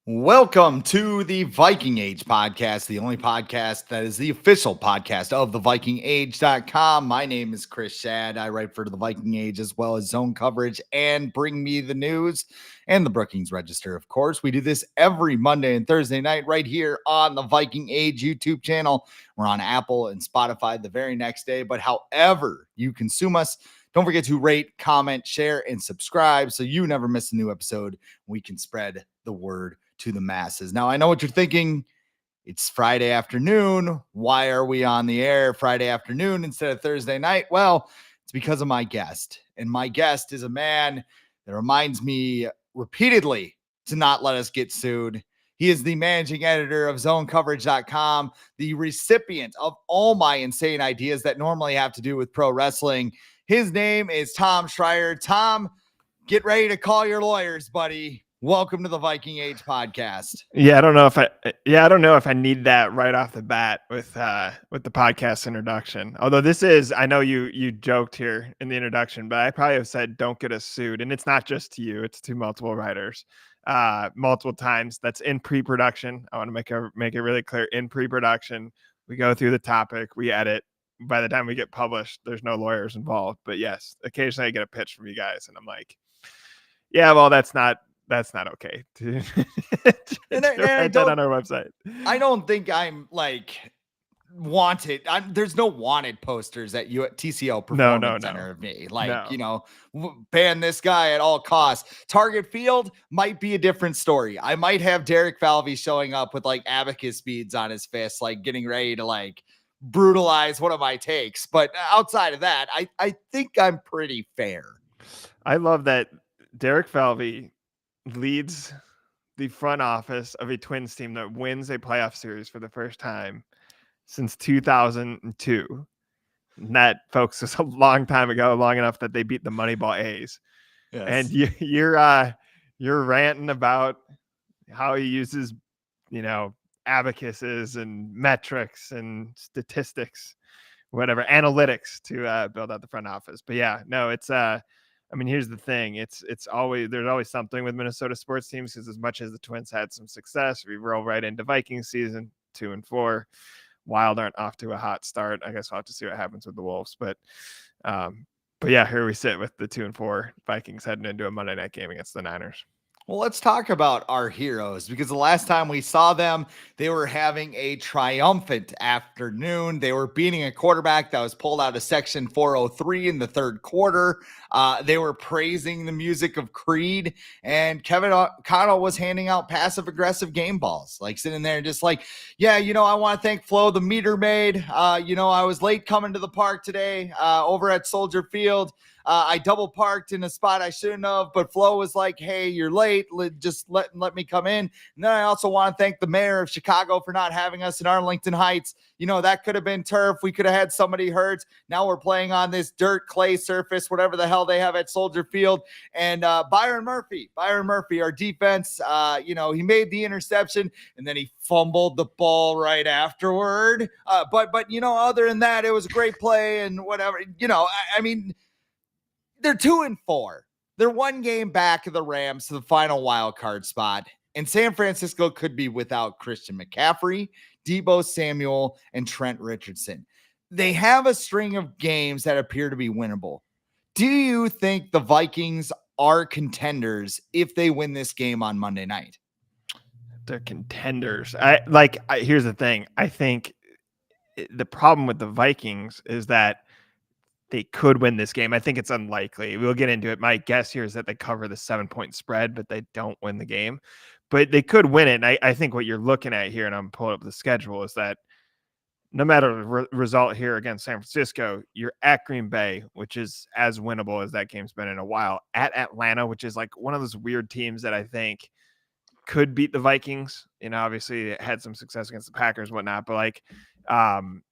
Welcome to the Viking Age podcast, the only podcast that is the official podcast of the VikingAge.com. My name is Chris Schad. I write for the Viking Age as well as Zone Coverage and Bring Me the News and the Brookings Register, of course. We do this every Monday and Thursday night right here on the Viking Age YouTube channel. We're on Apple and Spotify the very next day, but however you consume us, don't forget to rate, comment, share, and subscribe so you never miss a new episode. We can spread the word to the masses. Now, I know what you're thinking. It's Friday afternoon. Why are we on the air Friday afternoon instead of Thursday night? Well, it's because of my guest. And my guest is a man that reminds me repeatedly to not let us get sued. He is the managing editor of zonecoverage.com, the recipient of all my insane ideas that normally have to do with pro wrestling. His name is Tom Schreier. Tom, get ready to call your lawyers, buddy. Welcome to the Viking Age podcast. I don't know if I need that right off the bat with the podcast introduction. Although this is, I know you joked here in the introduction, but I probably have said don't get us sued, and it's not just to you; it's to multiple writers, multiple times. That's in pre-production. I want to make it really clear. In pre-production, we go through the topic, we edit. By the time we get published, there's no lawyers involved. But yes, occasionally I get a pitch from you guys, and I'm like, yeah, well, that's not okay to write that on our website. I don't think I'm like wanted. There's no wanted posters at TCL Performance Center of me. Ban this guy at all costs. Target Field might be a different story. I might have Derek Falvey showing up with like abacus beads on his fist, like getting ready to like brutalize one of my takes. But outside of that, I think I'm pretty fair. I love that Derek Falvey leads the front office of a Twins team that wins a playoff series for the first time since 2002. And that, folks, is a long time ago, long enough that they beat the Moneyball A's. Yes. And you're ranting about how he uses, abacuses and metrics and statistics, whatever, analytics to build out the front office. But yeah, no, it's here's the thing. There's always something with Minnesota sports teams, because as much as the Twins had some success, we roll right into Vikings season 2-4. Wild aren't off to a hot start. I guess we'll have to see what happens with the Wolves. But yeah, here we sit with the 2-4 Vikings heading into a Monday night game against the Niners. Well, let's talk about our heroes, because the last time we saw them, they were having a triumphant afternoon. They were beating a quarterback that was pulled out of Section 403 in the third quarter. They were praising the music of Creed, and Kevin O'Connell was handing out passive-aggressive game balls, like sitting there and just like, yeah, I want to thank Flo, the meter maid. I was late coming to the park today over at Soldier Field. I double parked in a spot I shouldn't have, but Flo was like, hey, you're late. Just let me come in. And then I also want to thank the mayor of Chicago for not having us in Arlington Heights. That could have been turf. We could have had somebody hurt. Now we're playing on this dirt clay surface, whatever the hell they have at Soldier Field. And Byron Murphy, our defense, he made the interception and then he fumbled the ball right afterward. But other than that, it was a great play and whatever. They're 2-4. They're one game back of the Rams to the final wild card spot. And San Francisco could be without Christian McCaffrey, Deebo Samuel, and Trent Richardson. They have a string of games that appear to be winnable. Do you think the Vikings are contenders if they win this game on Monday night? They're contenders. Here's the thing. I think the problem with the Vikings is that they could win this game. I think it's unlikely. We'll get into it. My guess here is that they cover the 7-point spread, but they don't win the game. But they could win it. And I think what you're looking at here, and I'm pulling up the schedule, is that no matter the result here against San Francisco, you're at Green Bay, which is as winnable as that game's been in a while, at Atlanta, which is like one of those weird teams that I think could beat the Vikings. Obviously it had some success against the Packers, whatnot, but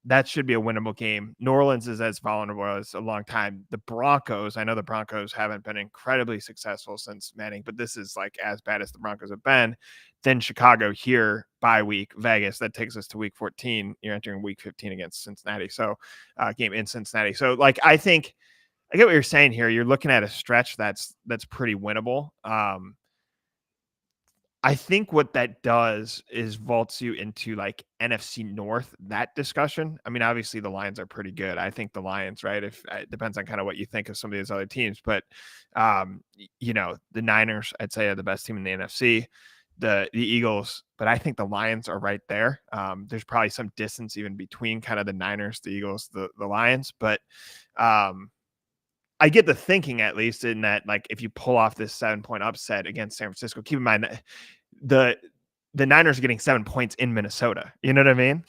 that should be a winnable game. New Orleans is as vulnerable as a long time. The Broncos, I know the Broncos haven't been incredibly successful since Manning, but this is like as bad as the Broncos have been. Then Chicago here, bye week, Vegas, that takes us to week 14. You're entering week 15 against Cincinnati. So game in Cincinnati. So I think I get what you're saying here. You're looking at a stretch that's pretty winnable. I think what that does is vaults you into like NFC North, that discussion. I mean, obviously the Lions are pretty good. I think the Lions, right? If it depends on kind of what you think of some of these other teams, but the Niners, I'd say, are the best team in the NFC. The Eagles, but I think the Lions are right there. There's probably some distance even between kind of the Niners, the Eagles, the Lions, but I get the thinking, at least, in that, like, if you pull off this 7-point upset against San Francisco, keep in mind the Niners are getting 7 points in Minnesota. You know what I mean?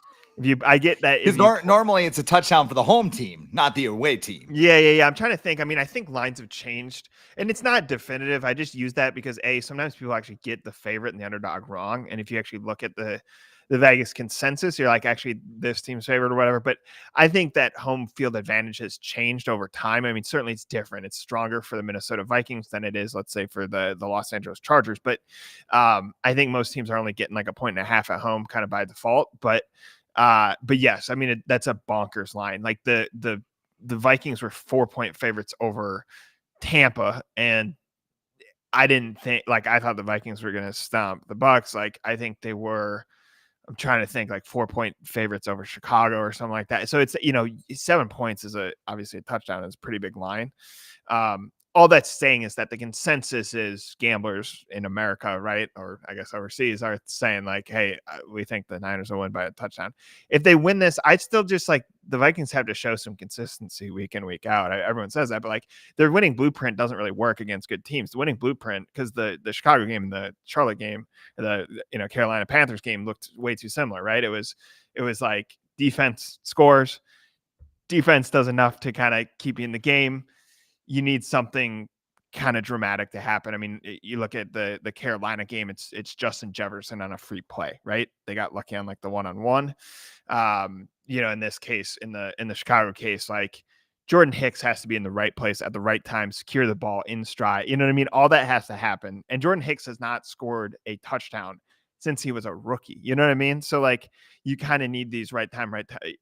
I get that Because normally it's a touchdown for the home team, not the away team. Yeah. I'm trying to think. I mean, I think lines have changed, and it's not definitive. I just use that because sometimes people actually get the favorite and the underdog wrong, and if you actually look at the Vegas consensus, you're like, actually this team's favorite or whatever. But I think that home field advantage has changed over time. I mean, certainly it's different. It's stronger for the Minnesota Vikings than it is, let's say, for the Los Angeles Chargers. But I think most teams are only getting like 1.5 points at home kind of by default. But yes, I mean, that's a bonkers line. Like the Vikings were 4-point favorites over Tampa, and I didn't think, like, I thought the Vikings were going to stomp the Bucks. Like, I think they were, I'm trying to think, like 4-point favorites over Chicago or something like that. So it's, 7 points is obviously a touchdown is a pretty big line. All that's saying is that the consensus is gamblers in America, right? Or I guess overseas, are saying like, hey, we think the Niners will win by a touchdown. If they win this, I'd still just like the Vikings have to show some consistency week in, week out. Everyone says that, but like their winning blueprint doesn't really work against good teams. The winning blueprint, because the Chicago game and the Charlotte game, the Carolina Panthers game looked way too similar, right? It was like defense scores, defense does enough to kind of keep you in the game. You need something kind of dramatic to happen. I mean, you look at the Carolina game, it's Justin Jefferson on a free play, right? They got lucky on like the one-on-one. In this case, in the Chicago case, like Jordan Hicks has to be in the right place at the right time, secure the ball in stride. You know what I mean? All that has to happen. And Jordan Hicks has not scored a touchdown since he was a rookie. You know what I mean? So like you kind of need these right time,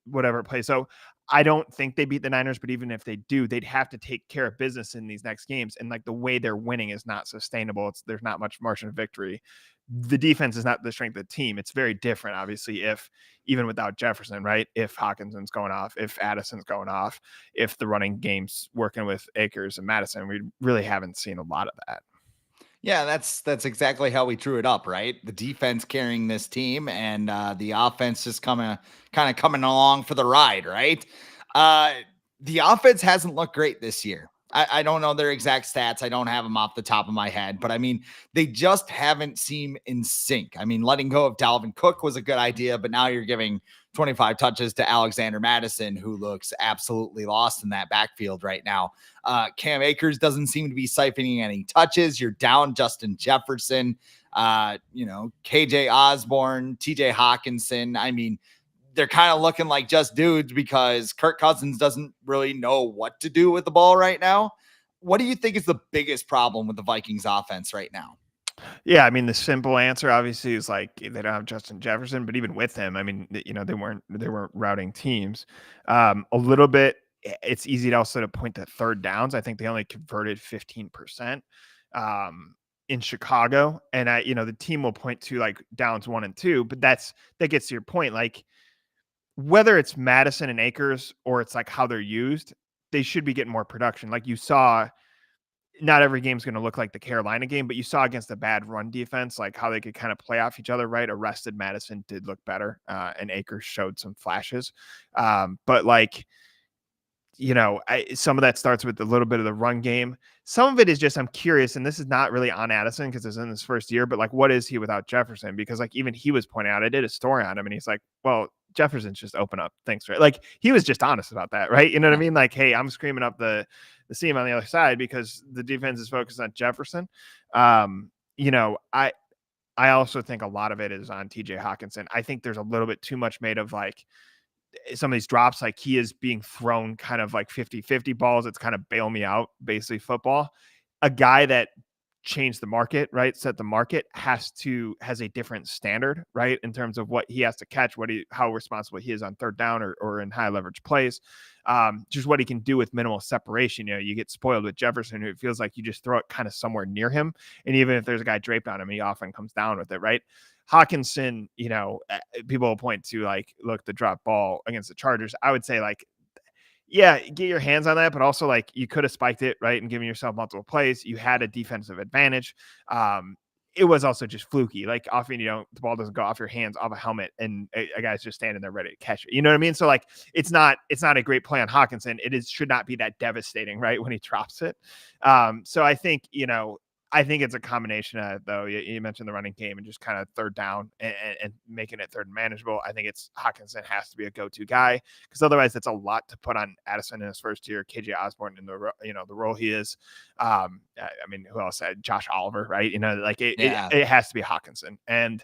whatever play. So I don't think they beat the Niners, but even if they do, they'd have to take care of business in these next games. And like the way they're winning is not sustainable. There's not much margin of victory. The defense is not the strength of the team. It's very different, obviously, if even without Jefferson, right? If Hawkinson's going off, if Addison's going off, if the running game's working with Akers and Madison, we really haven't seen a lot of that. Yeah, that's exactly how we drew it up, right? The defense carrying this team and the offense just kind of coming along for the ride, right? The offense hasn't looked great this year. I don't know their exact stats. I don't have them off the top of my head, but I mean, they just haven't seemed in sync. I mean, letting go of Dalvin Cook was a good idea, but now you're giving 25 touches to Alexander Madison, who looks absolutely lost in that backfield right now. Cam Akers doesn't seem to be siphoning any touches. You're down Justin Jefferson, KJ Osborne, TJ Hawkinson. I mean, they're kind of looking like just dudes because Kirk Cousins doesn't really know what to do with the ball right now. What do you think is the biggest problem with the Vikings offense right now? Yeah, I mean, the simple answer obviously is like they don't have Justin Jefferson, but even with him, I mean, they weren't routing teams. A little bit, it's easy to also to point to third downs. I think they only converted 15% in Chicago, and the team will point to like downs 1 and 2, but that gets to your point. Like whether it's Madison and Akers or it's like how they're used, they should be getting more production. Like you saw, not every game's going to look like the Carolina game, but you saw against a bad run defense, like how they could kind of play off each other, right? Arrested Madison did look better, and Akers showed some flashes. But like, some of that starts with a little bit of the run game. Some of it is just, I'm curious, and this is not really on Addison because it's in his first year, but like, what is he without Jefferson? Because like, even he was pointing out, I did a story on him and he's like, well, Jefferson's just open up things, right? Like he was just honest about that, right? You know what I mean? Like, hey, I'm screaming up the seam on the other side because the defense is focused on Jefferson. I also think a lot of it is on TJ Hawkinson. I think there's a little bit too much made of like some of these drops, like he is being thrown kind of like 50-50 balls. It's kind of bail me out, basically football. A guy that change the market, right? Set the market has a different standard, right? In terms of what he has to catch, how responsible he is on third down or in high leverage plays, just what he can do with minimal separation. You get spoiled with Jefferson, who it feels like you just throw it kind of somewhere near him. And even if there's a guy draped on him, he often comes down with it, right? Hawkinson, people will point to like, look, the drop ball against the Chargers. I would say like, yeah, get your hands on that, but also like you could have spiked it, right, and given yourself multiple plays. You had a defensive advantage. It was also just fluky. Like often, the ball doesn't go off your hands, off a helmet, and a guy's just standing there ready to catch it. You know what I mean? So like, it's not a great play on Hawkinson. Should not be that devastating, right, when he drops it. So I think it's a combination of, though, you mentioned the running game and just kind of third down and making it third and manageable. I think Hawkinson has to be a go-to guy, because otherwise that's a lot to put on Addison in his first year. KJ Osborne in the role he is. I mean, who else? Josh Oliver, right? It has to be Hawkinson. And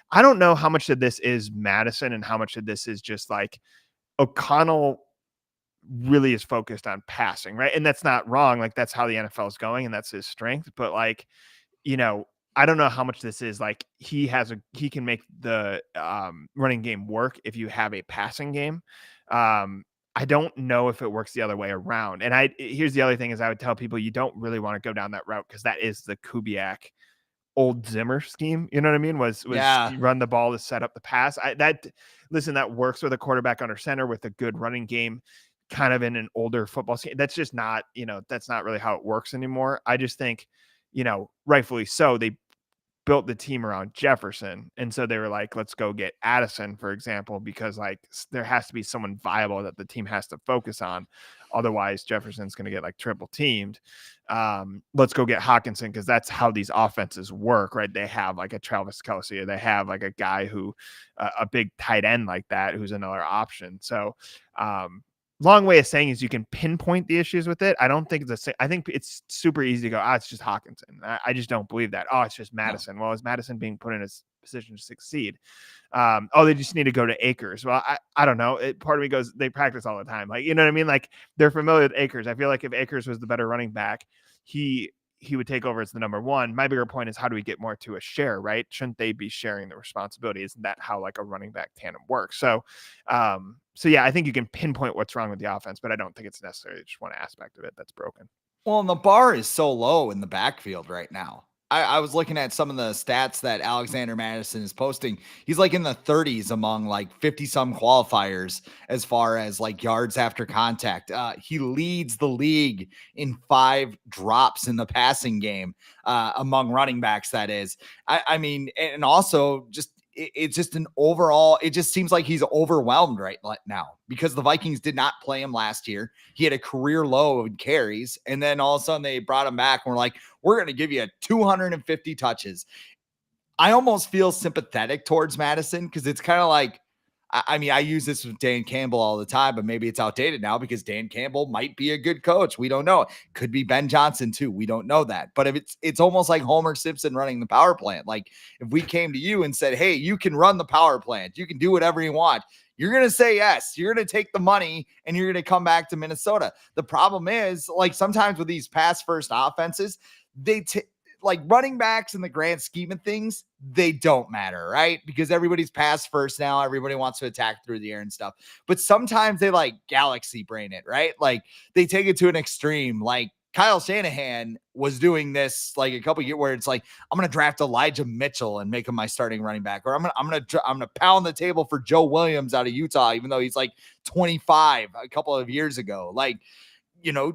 I don't know how much of this is Madison and how much of this is just like O'Connell really is focused on passing, right? And that's not wrong. Like, that's how the NFL is going, and that's his strength. But like, I don't know how much this is like he can make the running game work if you have a passing game. I don't know if it works the other way around. And here's the other thing is I would tell people you don't really want to go down that route, because that is the Kubiak old Zimmer scheme. You know what I mean? Was run the ball to set up the pass. That works with a quarterback under center with a good running game, kind of in an older football scheme. That's just not, that's not really how it works anymore. I just think, rightfully so, they built the team around Jefferson. And so they were like, let's go get Addison, for example, because like there has to be someone viable that the team has to focus on. Otherwise, Jefferson's going to get like triple teamed. Let's go get Hawkinson, because that's how these offenses work, right? They have like a Travis Kelce, or they have like a guy who, a big tight end like that, who's another option. So, long way of saying is you can pinpoint the issues with it. I don't think it's the same. I think it's super easy to go, it's just Hawkinson. I just don't believe that. It's just Madison. No. Well, is Madison being put in a position to succeed? They just need to go to Akers. Well, I don't know. Part of me goes, they practice all the time. Like, you know what I mean? Like, they're familiar with Akers. I feel like if Akers was the better running back, he would take over as the number one. My bigger point is, how do we get more to a share, right? Shouldn't they be sharing the responsibility? Isn't that how like a running back tandem works? So yeah, I think you can pinpoint what's wrong with the offense, but I don't think it's necessarily just one aspect of it that's broken. Well, and the bar is so low in the backfield right now. I was looking at some of the stats that Alexander Madison is posting. He's like in the 30s among like 50 some qualifiers as far as like yards after contact. He leads the league in 5 drops in the passing game among running backs. That is, I mean, and also just, it's just an overall, it just seems like he's overwhelmed right now, because the Vikings did not play him last year. He had a career low in carries, and then all of a sudden they brought him back and we're like, we're going to give you 250 touches. I almost feel sympathetic towards Madison, because it's kind of like, I mean, I use this with Dan Campbell all the time, but maybe it's outdated now because Dan Campbell might be a good coach. We don't know. Could be Ben Johnson too. We don't know that. But if it's almost like Homer Simpson running the power plant. Like, if we came to you and said, hey, you can run the power plant, you can do whatever you want, you're going to say yes. You're going to take the money and you're going to come back to Minnesota. The problem is, like, sometimes with these pass first offenses, like running backs in the grand scheme of things, they don't matter, right? Because everybody's pass first now. Everybody wants to attack through the air and stuff. But sometimes they like galaxy brain it, right? Like, they take it to an extreme. Like, Kyle Shanahan was doing this like a couple years where it's like, I'm going to draft Elijah Mitchell and make him my starting running back, or I'm going to pound the table for Joe Williams out of Utah, even though he's like 25 a couple of years ago. Like,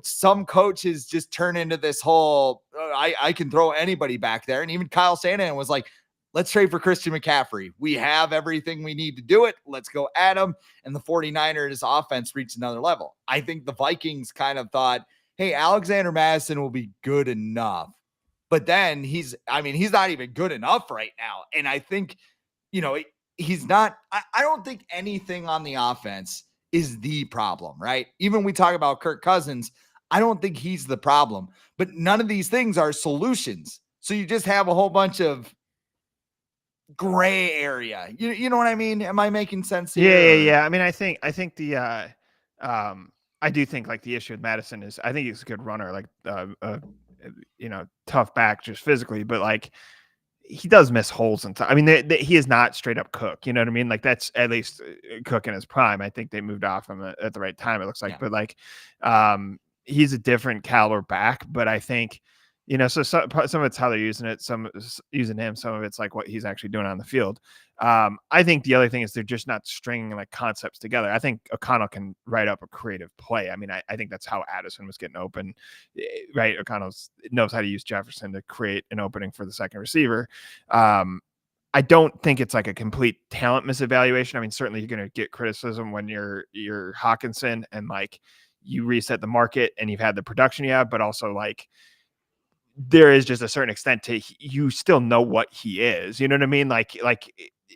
some coaches just turn into this whole, I can throw anybody back there. And even Kyle Shanahan was like, let's trade for Christian McCaffrey. We have everything we need to do it. Let's go at him. And the 49ers offense reached another level. I think the Vikings kind of thought, hey, Alexander Madison will be good enough. But then he's not even good enough right now. And I think, he's not, I don't think anything on the offense is the problem, right? Even we talk about Kirk Cousins, I don't think he's the problem, but none of these things are solutions. So you just have a whole bunch of gray area. You know what I mean? Am I making sense here? Yeah. I mean, I think the, I do think like the issue with Madison is, I think he's a good runner. Like, tough back just physically, but like he does miss holes and I mean, he is not straight up Cook. You know what I mean? Like that's at least Cook in his prime. I think they moved off him at the right time. It looks like, Yeah. but like, he's a different caliber back. But I think, so some of it's how they're using it. Some using him. Some of it's like what he's actually doing on the field. I think the other thing is they're just not stringing like concepts together. I think O'Connell can write up a creative play. I mean, I think that's how Addison was getting open, right? O'Connell knows how to use Jefferson to create an opening for the second receiver. I don't think it's like a complete talent misevaluation. I mean, certainly you're going to get criticism when you're Hawkinson and like you reset the market and you've had the production you have, but also like there is just a certain extent to you still know what he is. You know what I mean? Like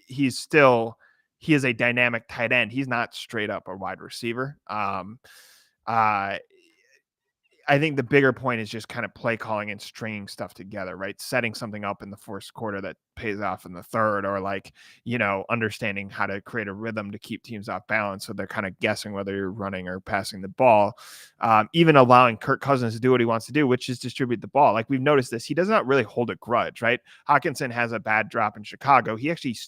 he is a dynamic tight end. He's not straight up a wide receiver. I think the bigger point is just kind of play calling and stringing stuff together, right? Setting something up in the first quarter that pays off in the third, or like, understanding how to create a rhythm to keep teams off balance. So they're kind of guessing whether you're running or passing the ball. Even allowing Kirk Cousins to do what he wants to do, which is distribute the ball. Like we've noticed this, he does not really hold a grudge, right? Hawkinson has a bad drop in Chicago. He actually,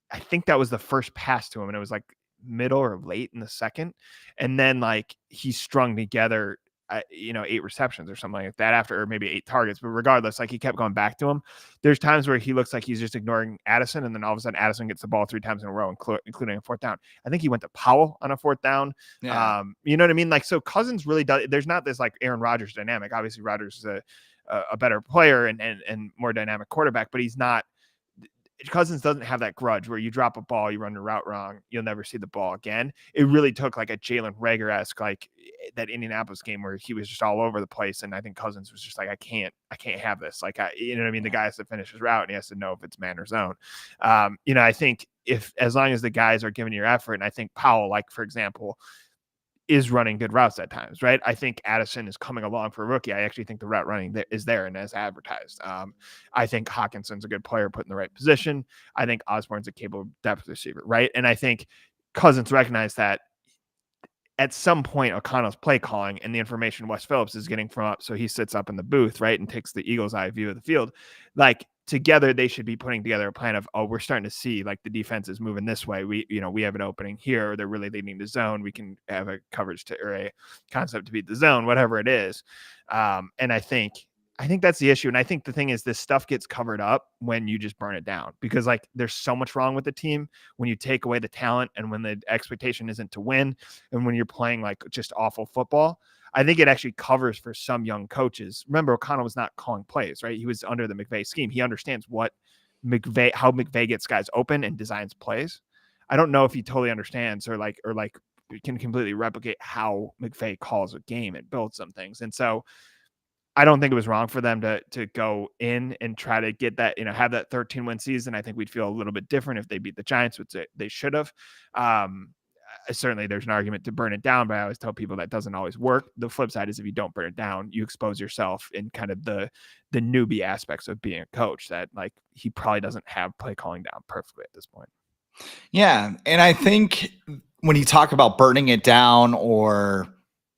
I think that was the first pass to him, and it was like middle or late in the second. And then like he strung together 8 receptions or something like that after, or maybe 8 targets, but regardless, like he kept going back to him. There's times where he looks like he's just ignoring Addison, and then all of a sudden Addison gets the ball 3 times in a row, including a 4th down. I think he went to Powell on a 4th down. Yeah. You know what I mean? Like, so Cousins really does, there's not this like Aaron Rodgers dynamic. Obviously Rodgers is a better player and more dynamic quarterback, but he's not, Cousins doesn't have that grudge where you drop a ball, you run the route wrong, you'll never see the ball again. It really took like a Jalen Reagor-esque, like that Indianapolis game where he was just all over the place. And I think Cousins was just like, I can't have this. Like, you know what I mean? The guy has to finish his route and he has to know if it's man or zone. I think as long as the guys are giving your effort, and I think Powell, like for example, is running good routes at times, right? I think Addison is coming along for a rookie. I actually think the route running is there and as advertised. I think Hawkinson's a good player put in the right position. I think Osborne's a capable depth receiver, right? And I think Cousins recognized that at some point O'Connell's play calling and the information Wes Phillips is getting from up, so he sits up in the booth, right, and takes the eagle's eye view of the field. Like together they should be putting together a plan of, we're starting to see like the defense is moving this way. We have an opening here, or they're really leading the zone. We can have a coverage or a concept to beat the zone, whatever it is. And I think that's the issue. And I think the thing is, this stuff gets covered up when you just burn it down, because like there's so much wrong with the team when you take away the talent and when the expectation isn't to win and when you're playing like just awful football. I think it actually covers for some young coaches. Remember, O'Connell was not calling plays, right? He was under the McVay scheme. He understands how McVay gets guys open and designs plays. I don't know if he totally understands or can completely replicate how McVay calls a game and builds some things. And so I don't think it was wrong for them to go in and try to get that, have that 13-win season. I think we'd feel a little bit different if they beat the Giants, which they should have. Certainly there's an argument to burn it down, but I always tell people that doesn't always work. The flip side is if you don't burn it down, you expose yourself in kind of the newbie aspects of being a coach that like he probably doesn't have play calling down perfectly at this point. Yeah. And I think when you talk about burning it down, or,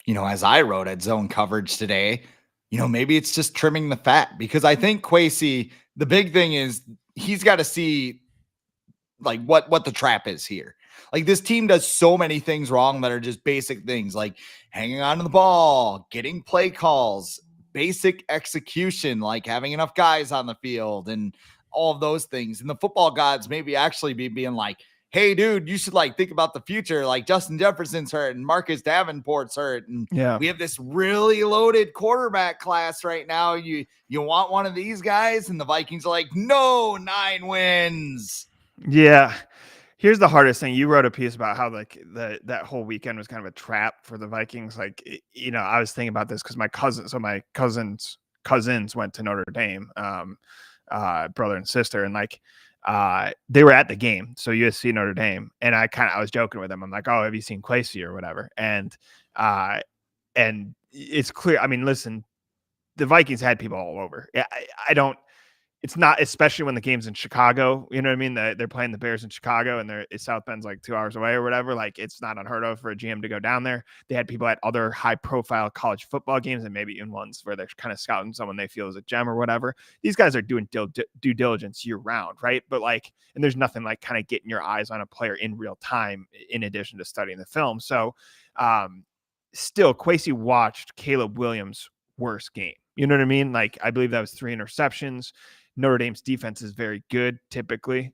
as I wrote at Zone Coverage today, maybe it's just trimming the fat, because I think Kwesi, the big thing is he's got to see like what the trap is here. Like this team does so many things wrong that are just basic things, like hanging on to the ball, getting play calls, basic execution, like having enough guys on the field and all of those things. And the football gods maybe actually be being like, hey, dude, you should like think about the future. Like Justin Jefferson's hurt and Marcus Davenport's hurt. And we have this really loaded quarterback class right now. You want one of these guys? And the Vikings are like, no, 9 wins. Yeah. Here's the hardest thing. You wrote a piece about how like that whole weekend was kind of a trap for the Vikings. Like, I was thinking about this because my cousins went to Notre Dame, brother and sister. And like, they were at the game. So USC Notre Dame. And I was joking with them. I'm like, oh, have you seen Kwesi or whatever? And it's clear. I mean, listen, the Vikings had people all over. I don't, it's not, especially when the game's in Chicago, you know what I mean? They're playing the Bears in Chicago and South Bend's like 2 hours away or whatever. Like, it's not unheard of for a GM to go down there. They had people at other high profile college football games and maybe in ones where they're kind of scouting someone they feel is a gem or whatever. These guys are doing due diligence year round, right? But like, and there's nothing like kind of getting your eyes on a player in real time in addition to studying the film. So still, Kwesi watched Caleb Williams' worst game. You know what I mean? Like, I believe that was 3 interceptions. Notre Dame's defense is very good typically.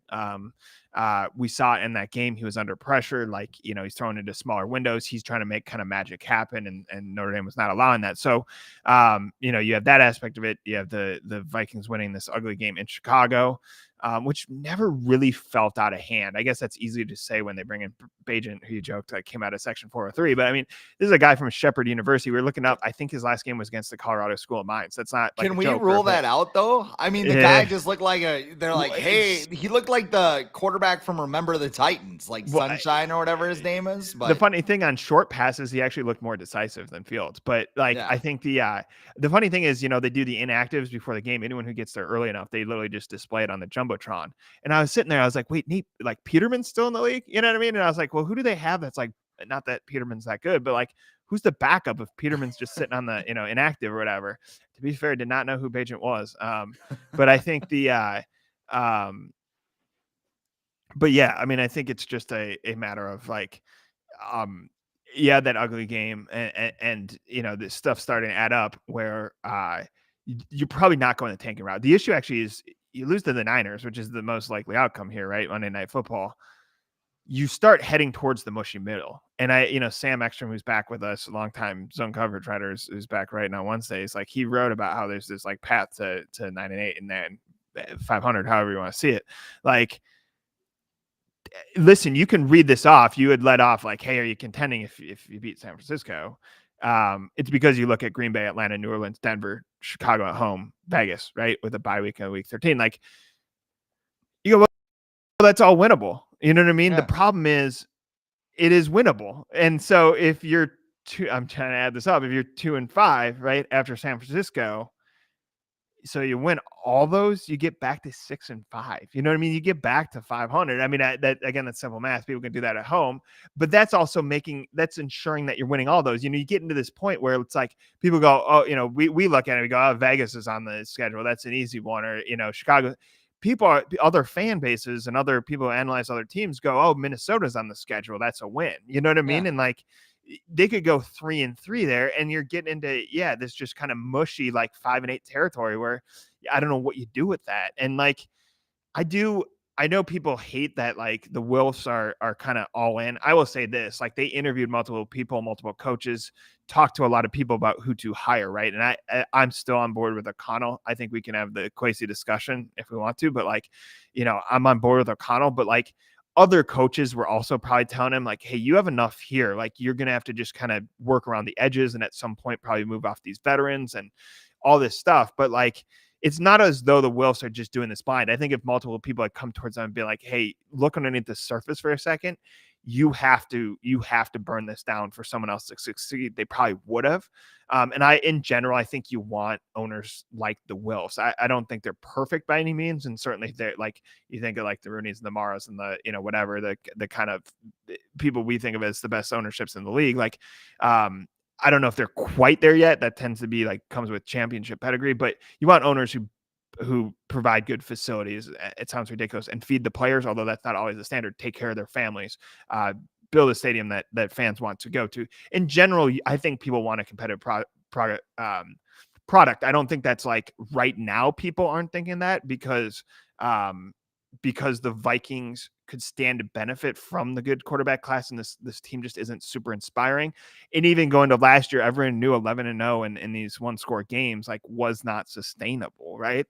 We saw it in that game. He was under pressure. Like, he's thrown into smaller windows. He's trying to make kind of magic happen, and Notre Dame was not allowing that. So, you have that aspect of it. You have the Vikings winning this ugly game in Chicago, which never really felt out of hand. I guess that's easy to say when they bring in Bagent, who you joked like came out of Section 403. But I mean, this is a guy from Shepherd University. We're looking up. I think his last game was against the Colorado School of Mines. That's not like Can we rule that out though? I mean, the guy just looked like they're like, hey, he looked like the quarterback from Remember the Titans, like Sunshine or whatever his name is. But the funny thing on short passes, he actually looked more decisive than Fields. But like, I think the funny thing is, they do the inactives before the game. Anyone who gets there early enough, they literally just display it on the Jumbotron. And I was sitting there, I was like, wait, Nate, like Peterman's still in the league? You know what I mean? And I was like, well, who do they have that's like, not that Peterman's that good, but like, who's the backup if Peterman's just sitting on the, inactive or whatever? To be fair, I did not know who Bagent was. But I think but yeah, I mean, I think it's just a matter of like, that ugly game and this stuff starting to add up where you're probably not going the tanking route. The issue actually is you lose to the Niners, which is the most likely outcome here, right? Monday Night Football. You start heading towards the mushy middle. And Sam Ekstrom, who's back with us, a longtime zone coverage writer, who's back right now Wednesdays, like he wrote about how there's this like path to 9-8 and then 500, however you want to see it. Like, listen, you can read this off. You would let off like, hey, are you contending if you beat San Francisco? It's because you look at Green Bay, Atlanta, New Orleans, Denver, Chicago at home, Vegas, right? With a bye week in week 13. Like, you go, well, that's all winnable. You know what I mean? Yeah. The problem is it is winnable. And so if you're I'm trying to add this up. If you're 2-5, right, after San Francisco, so you win all those, you get back to 6-5. You know what I mean? You get back to 500. I mean, that again, that's simple math. People can do that at home, but that's also that's ensuring that you're winning all those. You get into this point where it's like people go, oh, we look at it, we go, oh, Vegas is on the schedule. That's an easy one. Or, Chicago. Other fan bases and other people who analyze other teams go, oh, Minnesota's on the schedule. That's a win. You know what I mean? Yeah. And like, they could go 3-3 there, and you're getting into this just kind of mushy like 5-8 territory where I don't know what you do with that. And like, I know people hate that like the Wilfs are kind of all in. I will say this, like they interviewed multiple people, multiple coaches, talked to a lot of people about who to hire, right? And I'm still on board with O'Connell. I think we can have the Kwesi discussion if we want to, but like, I'm on board with O'Connell, but like other coaches were also probably telling him like, hey, you have enough here. Like you're going to have to just kind of work around the edges and at some point probably move off these veterans and all this stuff. But like, it's not as though the Wilfs are just doing this blind. I think if multiple people had come towards them and be like, hey, look underneath the surface for a second, you have to burn this down for someone else to succeed, they probably would have. And in general, I think you want owners like the Wilfs. I don't think they're perfect by any means. And certainly they're like, you think of like the Rooneys and the Maras and the, whatever, the kind of people we think of as the best ownerships in the league. Like, I don't know if they're quite there yet. That tends to be like comes with championship pedigree, but you want owners who provide good facilities. It sounds ridiculous, and feed the players, although that's not always the standard. Take care of their families, build a stadium that fans want to go to. In general, I think people want a competitive product. I don't think that's like right now people aren't thinking that because the Vikings could stand to benefit from the good quarterback class, and this team just isn't super inspiring. And even going to last year, everyone knew 11-0 in these one-score games like was not sustainable, right?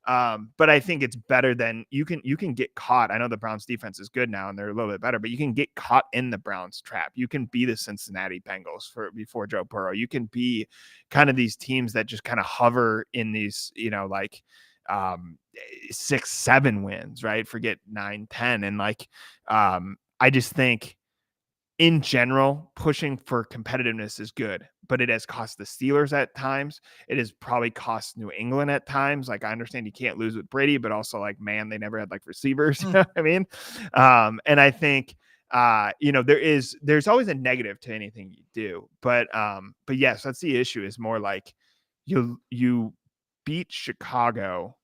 But I think it's better than you can get caught. I know the Browns defense is good now and they're a little bit better, but you can get caught in the Browns trap. You can be the Cincinnati Bengals before Joe Burrow. You can be kind of these teams that just kind of hover in these, 6-7 wins, right? Forget 9-10. And like, I just think in general, pushing for competitiveness is good, but it has cost the Steelers at times. It has probably cost New England at times. Like, I understand you can't lose with Brady, but also like, man, they never had like receivers. You know what I mean? And I think, there's always a negative to anything you do, but yes, that's the issue, is more like you beat Chicago,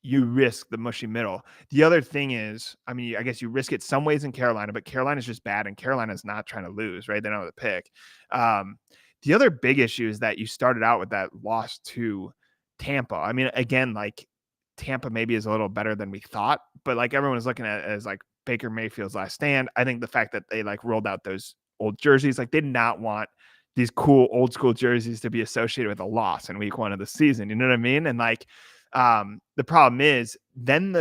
you risk the mushy middle. The other thing is, I mean, I guess you risk it some ways in Carolina, but Carolina's just bad, and Carolina's not trying to lose, right? They don't have the pick. The other big issue is that you started out with that loss to Tampa. I mean, again, like, Tampa maybe is a little better than we thought, but like, everyone was looking at it as like Baker Mayfield's last stand. I think the fact that they like rolled out those old jerseys, like, they did not want these cool old school jerseys to be associated with a loss in week 1 of the season. You know what I mean? And like, the problem is then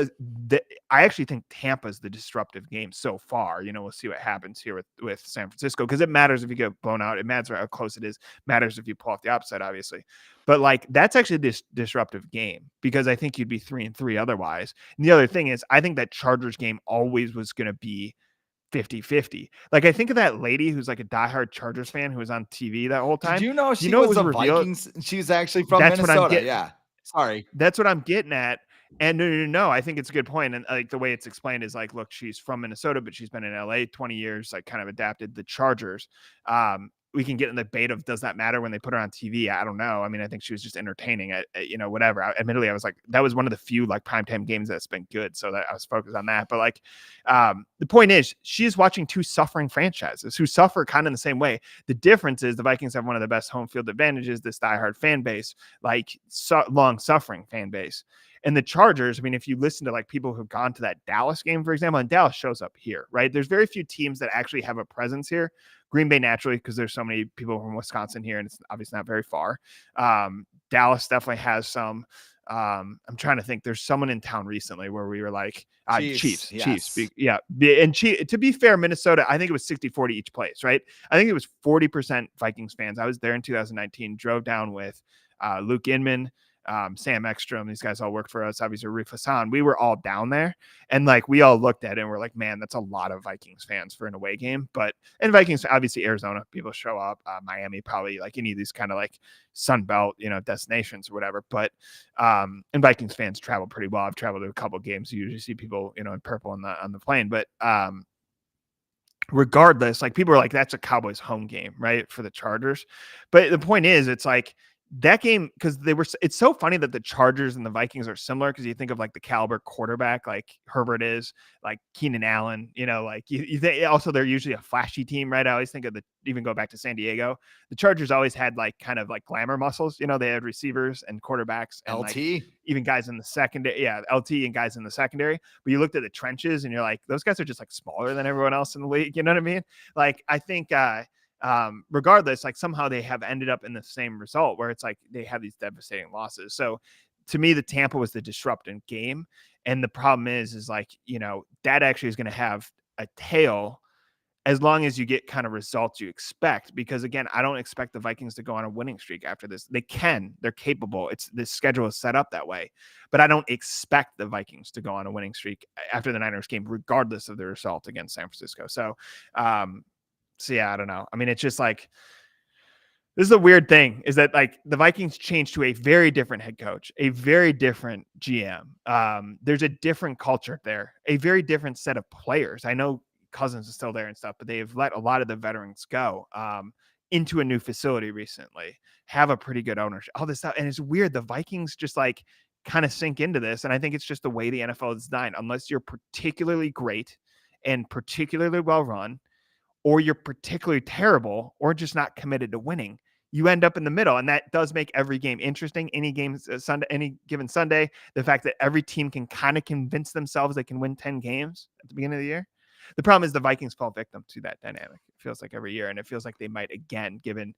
I actually think Tampa's the disruptive game so far. We'll see what happens here with San Francisco, because it matters if you get blown out. It matters how close it is. Matters if you pull off the upside, obviously. But like, that's actually this disruptive game, because I think you'd be 3-3 otherwise. And the other thing is, I think that Chargers game always was going to be 50-50. Like, I think of that lady who's like a diehard Chargers fan who was on TV that whole time. Did you know she It was was a revealed? Vikings? She's actually from That's what I'm Minnesota. getting. Yeah. Sorry. That's what I'm getting at. And no, I think it's a good point. And like, the way it's explained is like, look, she's from Minnesota, but she's been in LA 20 years, like, kind of adapted the Chargers. We can get in the debate of, does that matter when they put her on TV? I don't know. I mean, I think she was just entertaining it, whatever. Admittedly, I was like, that was one of the few like primetime games that's been good. So that I was focused on that. But like, the point is, she is watching two suffering franchises who suffer kind of in the same way. The difference is the Vikings have one of the best home field advantages, this diehard fan base, like, long suffering fan base. And the Chargers, I mean, if you listen to like people who've gone to that Dallas game, for example, and Dallas shows up here, right? There's very few teams that actually have a presence here. Green Bay, naturally, because there's so many people from Wisconsin here, and it's obviously not very far. Dallas definitely has some. I'm trying to think. There's someone in town recently where we were like, Chiefs. Yes. Yeah. And to be fair, Minnesota, I think it was 60-40 each place, right? I think it was 40% Vikings fans. I was there in 2019, drove down with Luke Inman, Sam Ekstrom. These guys all worked for us. Obviously, Arif Hassan. We were all down there, and like, we all looked at it and we're like, man, that's a lot of Vikings fans for an away game. And Vikings, obviously, Arizona, people show up. Miami, probably, like any of these kind of like Sun Belt, destinations or whatever. But and Vikings fans travel pretty well. I've traveled to a couple of games. You usually see people, in purple on the plane. But regardless, like, people are like, that's a Cowboys home game, right, for the Chargers. But the point is, it's like, that game, because it's so funny that the Chargers and the Vikings are similar, because you think of like the caliber quarterback like Herbert is, like Keenan Allen, like also they're usually a flashy team, right? I always think of even go back to San Diego, the Chargers always had like kind of like glamour muscles, they had receivers and quarterbacks and LT, like even guys in the secondary, LT and guys in the secondary. But you looked at the trenches and you're like, those guys are just like smaller than everyone else in the league. You know what I mean? Like, I think regardless, like, somehow they have ended up in the same result where it's like they have these devastating losses. So to me, the Tampa was the disruptive game. And the problem is like, that actually is going to have a tail as long as you get kind of results you expect. Because again, I don't expect the Vikings to go on a winning streak after this. They're capable. The schedule is set up that way, but I don't expect the Vikings to go on a winning streak after the Niners game, regardless of the result against San Francisco. So yeah, I don't know. I mean, it's just like, this is a weird thing, is that like the Vikings changed to a very different head coach, a very different GM. There's a different culture there, a very different set of players. I know Cousins is still there and stuff, but they've let a lot of the veterans go into a new facility recently, have a pretty good ownership, all this stuff. And it's weird. The Vikings just like kind of sink into this. And I think it's just the way the NFL is designed. Unless you're particularly great and particularly well run, or you're particularly terrible, or just not committed to winning, you end up in the middle. And that does make every game interesting. Any given Sunday, the fact that every team can kind of convince themselves they can win 10 games at the beginning of the year. The problem is the Vikings fall victim to that dynamic. It feels like every year, and it feels like they might again, given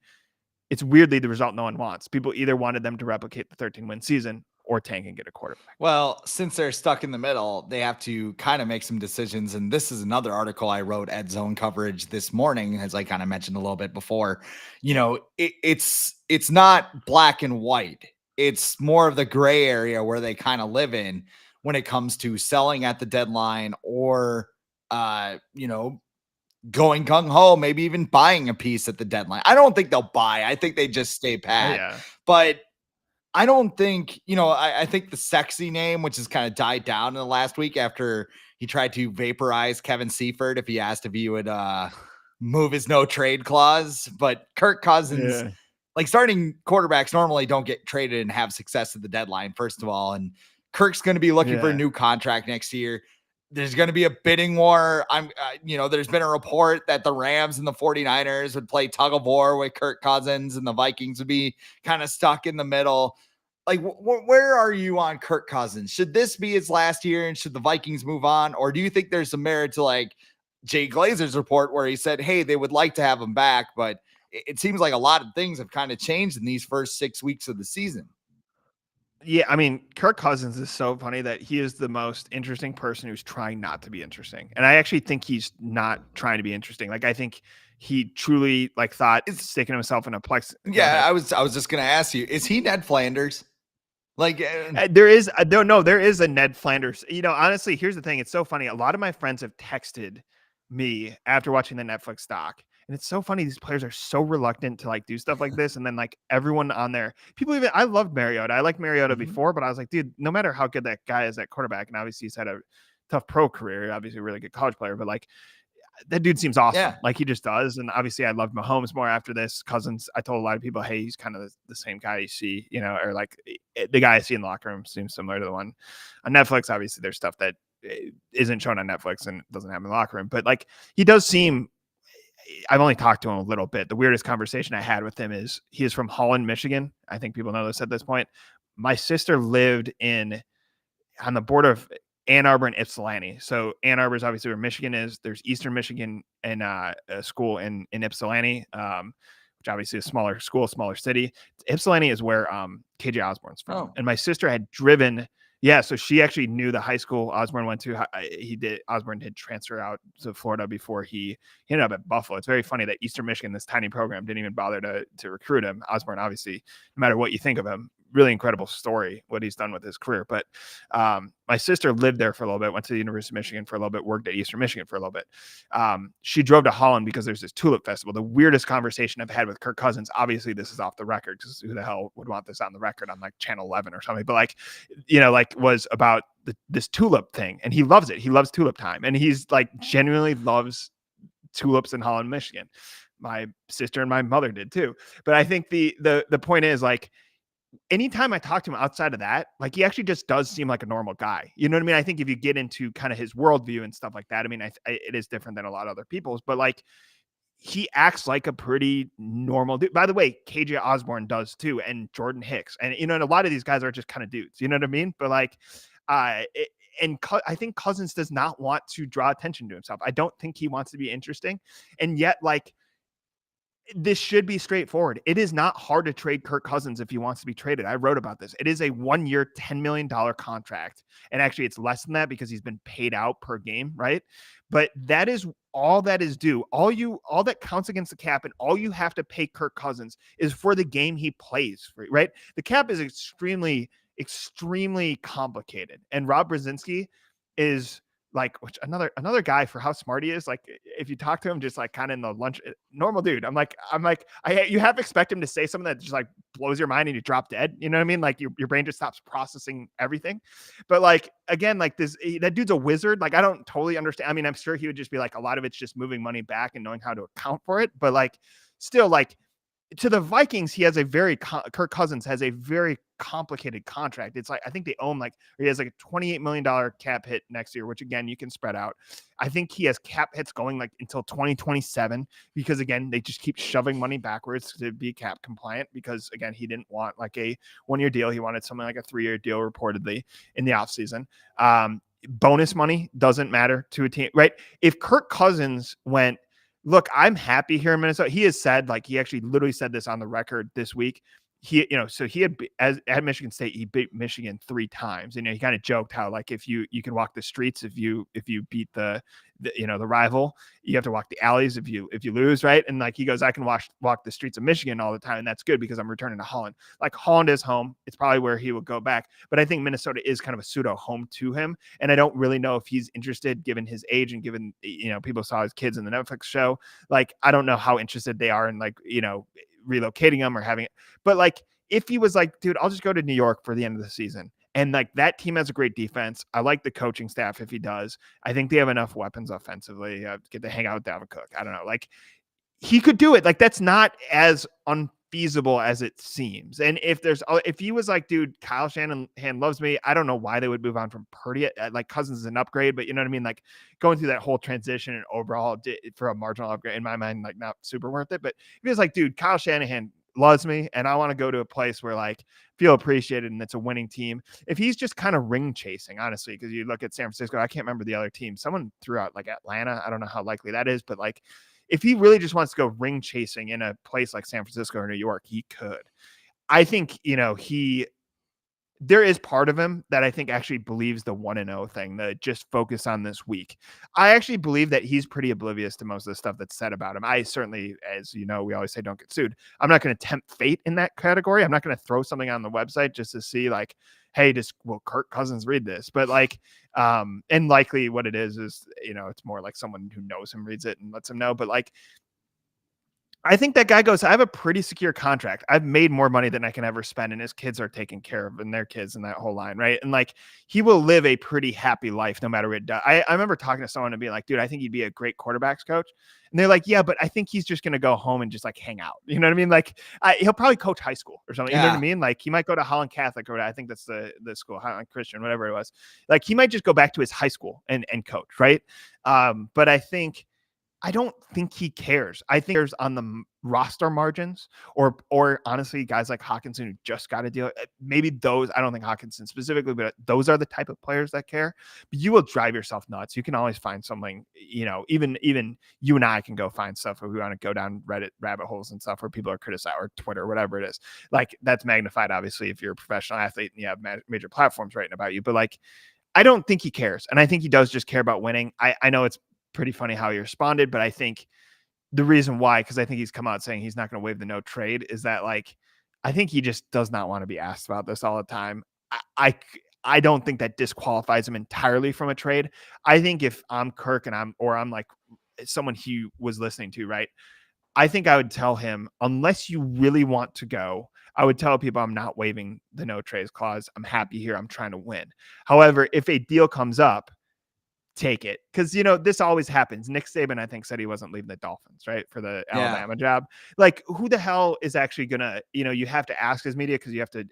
it's weirdly the result no one wants. People either wanted them to replicate the 13-win season or tank and get a quarterback. Well, since they're stuck in the middle, they have to kind of make some decisions. And this is another article I wrote at Zone Coverage this morning, as I kind of mentioned a little bit before. It's not black and white. It's more of the gray area where they kind of live in when it comes to selling at the deadline or, going gung ho, maybe even buying a piece at the deadline. I don't think they'll buy. I think they just stay Oh pat. yeah. But I don't think, I think the sexy name, which has kind of died down in the last week after he tried to vaporize Kevin Seifert if he asked if he would move his no trade clause. But Kirk Cousins, Yeah. like, starting quarterbacks normally don't get traded and have success at the deadline, first of all. And Kirk's going to be looking for a Yeah. new contract next year. There's going to be a bidding war. There's been a report that the Rams and the 49ers would play tug of war with Kirk Cousins and the Vikings would be kind of stuck in the middle. Like, where are you on Kirk Cousins? Should this be his last year and should the Vikings move on? Or do you think there's some merit to like Jay Glazer's report where he said, hey, they would like to have him back, but it seems like a lot of things have kind of changed in these first 6 weeks of the season. Yeah, I mean, Kirk Cousins is so funny that he is the most interesting person who's trying not to be interesting. And I actually think he's not trying to be interesting. Like, I think he truly thought sticking himself in a plex. Yeah, I was just going to ask you, is he Ned Flanders? Like, there is there is a Ned Flanders. Honestly, here's the thing. It's so funny. A lot of my friends have texted me after watching the Netflix doc. And it's so funny. These players are so reluctant to do stuff like this. And then everyone on there, I loved Mariota. I liked Mariota before, but I was like, dude, no matter how good that guy is at quarterback, and obviously he's had a tough pro career, obviously a really good college player, but that dude seems awesome. Yeah. Like he just does. And obviously I loved Mahomes more after this. Cousins, I told a lot of people, hey, he's kind of the same guy you see, or the guy I see in the locker room seems similar to the one on Netflix. Obviously there's stuff that isn't shown on Netflix and doesn't happen in the locker room, but he does seem, I've only talked to him a little bit. The weirdest conversation I had with him is he is from Holland, Michigan. I think people know this at this point. My sister lived on the border of Ann Arbor and Ypsilanti. So Ann Arbor is obviously where Michigan is. There's Eastern Michigan and a school in Ypsilanti, which obviously is a smaller school, smaller city. Ypsilanti is where KJ Osborne's from. Oh. And my sister had driven. Yeah, so she actually knew the high school Osborne went to. Osborne did transfer out to Florida before he ended up at Buffalo. It's very funny that Eastern Michigan, this tiny program, didn't even bother to recruit him. Osborne, obviously, no matter what you think of him, really incredible story, what he's done with his career. But my sister lived there for a little bit, went to the University of Michigan for a little bit, worked at Eastern Michigan for a little bit. She drove to Holland because there's this tulip festival. The weirdest conversation I've had with Kirk Cousins, obviously this is off the record because who the hell would want this on the record on Channel 11 or something, but was about this tulip thing. And he loves it. He loves tulip time. And he's genuinely loves tulips in Holland, Michigan. My sister and my mother did too. But I think the point is anytime I talk to him outside of that, he actually just does seem like a normal guy. You know what I mean? I think if you get into kind of his worldview and stuff like that, I mean, it is different than a lot of other people's, but he acts like a pretty normal dude. By the way, KJ Osborne does too, and Jordan Hicks, and and a lot of these guys are just kind of dudes. You know what I mean? But I think Cousins does not want to draw attention to himself. I don't think he wants to be interesting, and yet this should be straightforward. It is not hard to trade Kirk Cousins if he wants to be traded. I wrote about this. It is a 1-year, $10 million contract. And actually it's less than that because he's been paid out per game, right? But that is all that is due. All that counts against the cap and all you have to pay Kirk Cousins is for the game he plays, right? The cap is extremely, extremely complicated. And Rob Brzezinski is which another guy for how smart he is. If you talk to him, just kind of in the lunch, normal dude. You have to expect him to say something that just blows your mind and you drop dead. You know what I mean? Your brain just stops processing everything. But again, that dude's a wizard. I don't totally understand. I mean, I'm sure he would just be a lot of it's just moving money back and knowing how to account for it. But still to the Vikings, Kirk Cousins has a very complicated contract. It's I think they own he has a $28 million cap hit next year, which again, you can spread out. I think he has cap hits going until 2027 because again, they just keep shoving money backwards to be cap compliant because again, he didn't want a 1-year deal. He wanted something like a 3-year deal reportedly in the offseason. Bonus money doesn't matter to a team, right? If Kirk Cousins went, look, I'm happy here in Minnesota. He has said, he actually literally said this on the record this week. so he had at Michigan State, he beat Michigan 3 times. He kind of joked how like if you can walk the streets if you beat the rival, you have to walk the alleys if you lose, right? And like he goes, I can walk the streets of Michigan all the time, and that's good because I'm returning to Holland. Like Holland is home. It's probably where he would go back, but I think Minnesota is kind of a pseudo home to him, and I don't really know if he's interested given his age and given people saw his kids in the Netflix show. Like I don't know how interested they are in like relocating him or having it. But like if he was like, dude, I'll just go to New York for the end of the season. And like that team has a great defense. I like the coaching staff if he does. I think they have enough weapons offensively. Get to hang out with Dalvin Cook. I don't know. Like he could do it. Like that's not as unfeasible as it seems. And if he was like, dude, Kyle Shanahan loves me, I don't know why they would move on from Purdy. Like Cousins is an upgrade, but you know what I mean? Like going through that whole transition and overall for a marginal upgrade in my mind, like not super worth it. But if he was like, dude, Kyle Shanahan loves me and I want to go to a place where like feel appreciated and it's a winning team. If he's just kind of ring chasing, honestly, because you look at San Francisco, I can't remember the other team. Someone threw out like Atlanta. I don't know how likely that is, but like if he really just wants to go ring chasing in a place like San Francisco or New York, he could. I think, there is part of him that I think actually believes the 1-0 thing, that just focus on this week. I actually believe that he's pretty oblivious to most of the stuff that's said about him. I certainly, as you know, we always say don't get sued. I'm not going to tempt fate in that category. I'm not going to throw something on the website just to see like, hey, will Kirk Cousins read this? But like, and likely what it is, it's more like someone who knows him reads it and lets him know. But like, I think that guy goes, I have a pretty secure contract. I've made more money than I can ever spend, and his kids are taken care of and their kids and that whole line, right? And like he will live a pretty happy life no matter what it does. I remember talking to someone and being like, dude, I think he'd be a great quarterbacks coach. And they're like, yeah, but I think he's just going to go home and just like hang out. You know what I mean? Like he'll probably coach high school or something. You know what I mean? Like he might go to Holland Catholic or I think that's the school, Holland Christian, whatever it was. Like he might just go back to his high school and coach, right? But I don't think he cares. I think there's on the roster margins or honestly, guys like Hawkinson who just got a deal. Maybe those, I don't think Hawkinson specifically, but those are the type of players that care. But you will drive yourself nuts. You can always find something, even you and I can go find stuff if we want to go down Reddit rabbit holes and stuff where people are criticized or Twitter, whatever it is. Like that's magnified, obviously, if you're a professional athlete and you have major platforms writing about you. But like, I don't think he cares. And I think he does just care about winning. I know it's pretty funny how he responded, but I think the reason why, because I think he's come out saying he's not going to waive the no trade, is that like I think he just does not want to be asked about this all the time. I don't think that disqualifies him entirely from a trade. I think if I'm Kirk and I'm like someone he was listening to, right? I think I would tell him, unless you really want to go, I would tell people I'm not waiving the no trades clause. I'm happy here. I'm trying to win. However, if a deal comes up, take it. Because, this always happens. Nick Saban, I think, said he wasn't leaving the Dolphins, right? For the Alabama job. Like, who the hell is actually going to, you have to ask his media because you have to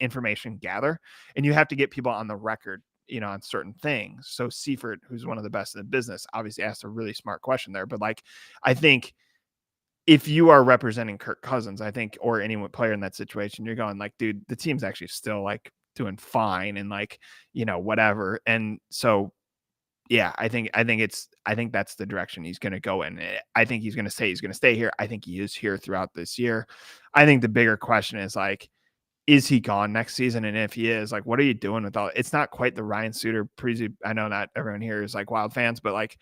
information gather and you have to get people on the record, on certain things. So Seifert, who's one of the best in the business, obviously asked a really smart question there. But like, I think if you are representing Kirk Cousins, I think, or any player in that situation, you're going like, dude, the team's actually still like doing fine and like, whatever. And so, yeah, I think that's the direction he's going to go in. I think he's going to say he's going to stay here. I think he is here throughout this year. I think the bigger question is like, is he gone next season? And if he is, like, what are you doing with all? It's not quite the Ryan Suter preview. I know not everyone here is like Wild fans, but like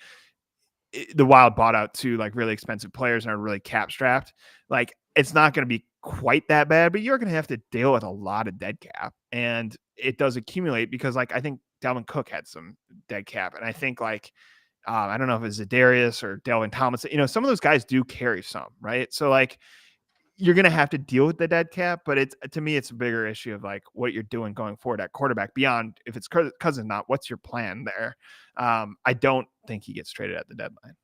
the Wild bought out 2 like really expensive players and are really cap strapped. Like it's not going to be quite that bad, but you're going to have to deal with a lot of dead cap, and it does accumulate because like I think Dalvin Cook had some dead cap, and I think like I don't know if it's Zadarius or Delvin Thomas. Some of those guys do carry some, right? So like you're going to have to deal with the dead cap, but to me it's a bigger issue of like what you're doing going forward at quarterback beyond if it's Cousins not. What's your plan there? I don't think he gets traded at the deadline.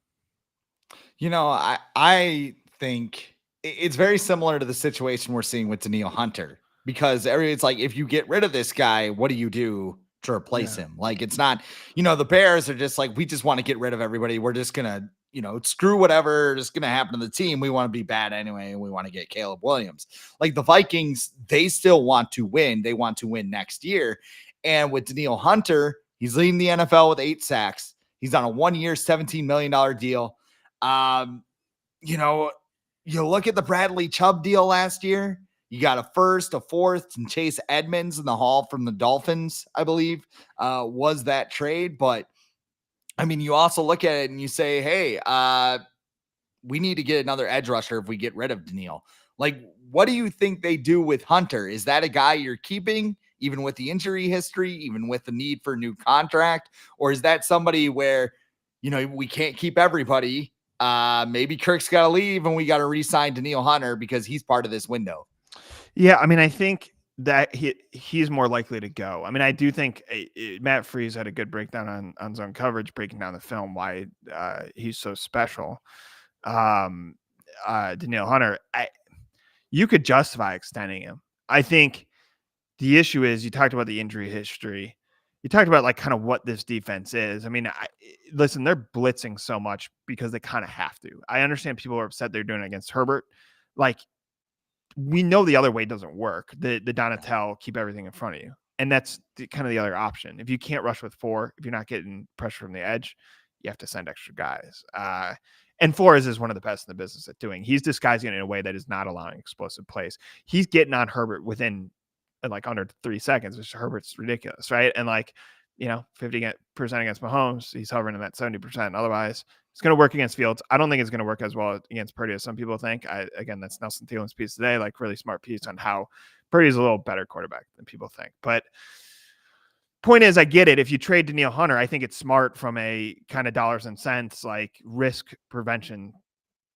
I think it's very similar to the situation we're seeing with Danielle Hunter, because it's like, if you get rid of this guy, what do you do to replace him? Like, it's not, the Bears are just like, we just want to get rid of everybody. We're just going to, screw whatever is going to happen to the team. We want to be bad anyway. And we want to get Caleb Williams. Like the Vikings, they still want to win. They want to win next year. And with Danielle Hunter, he's leading the NFL with 8 sacks. He's on a 1-year, $17 million deal. You look at the Bradley Chubb deal last year. You got a first, a fourth, and Chase Edmonds in the haul from the Dolphins, I believe, was that trade. But I mean, you also look at it and you say, hey, we need to get another edge rusher if we get rid of Daniil. Like, what do you think they do with Hunter? Is that a guy you're keeping, even with the injury history, even with the need for a new contract? Or is that somebody where, we can't keep everybody? Maybe Kirk's got to leave and we got to re-sign Daniil Hunter because he's part of this window. Yeah, I mean, I think that he's more likely to go. I mean, I do think Matt Freese had a good breakdown on zone coverage, breaking down the film, why he's so special. Daniil Hunter, you could justify extending him. I think the issue is you talked about the injury history. You talked about like kind of what this defense is. I mean, listen, they're blitzing so much because they kind of have to. I understand people are upset they're doing it against Herbert. Like, we know the other way doesn't work. The Donatel, keep everything in front of you. And that's kind of the other option. If you can't rush with 4, if you're not getting pressure from the edge, you have to send extra guys. And Flores is one of the best in the business at doing. He's disguising it in a way that is not allowing explosive plays. He's getting on Herbert within like under 3 seconds, which Herbert's ridiculous, right? And 50% against Mahomes, he's hovering in that 70%. Otherwise, it's going to work against Fields. I don't think it's going to work as well against Purdy as some people think. Again, that's Nelson Thielen's piece today, like really smart piece on how Purdy is a little better quarterback than people think. But point is, I get it. If you trade Daniil Hunter, I think it's smart from a kind of dollars and cents, like risk prevention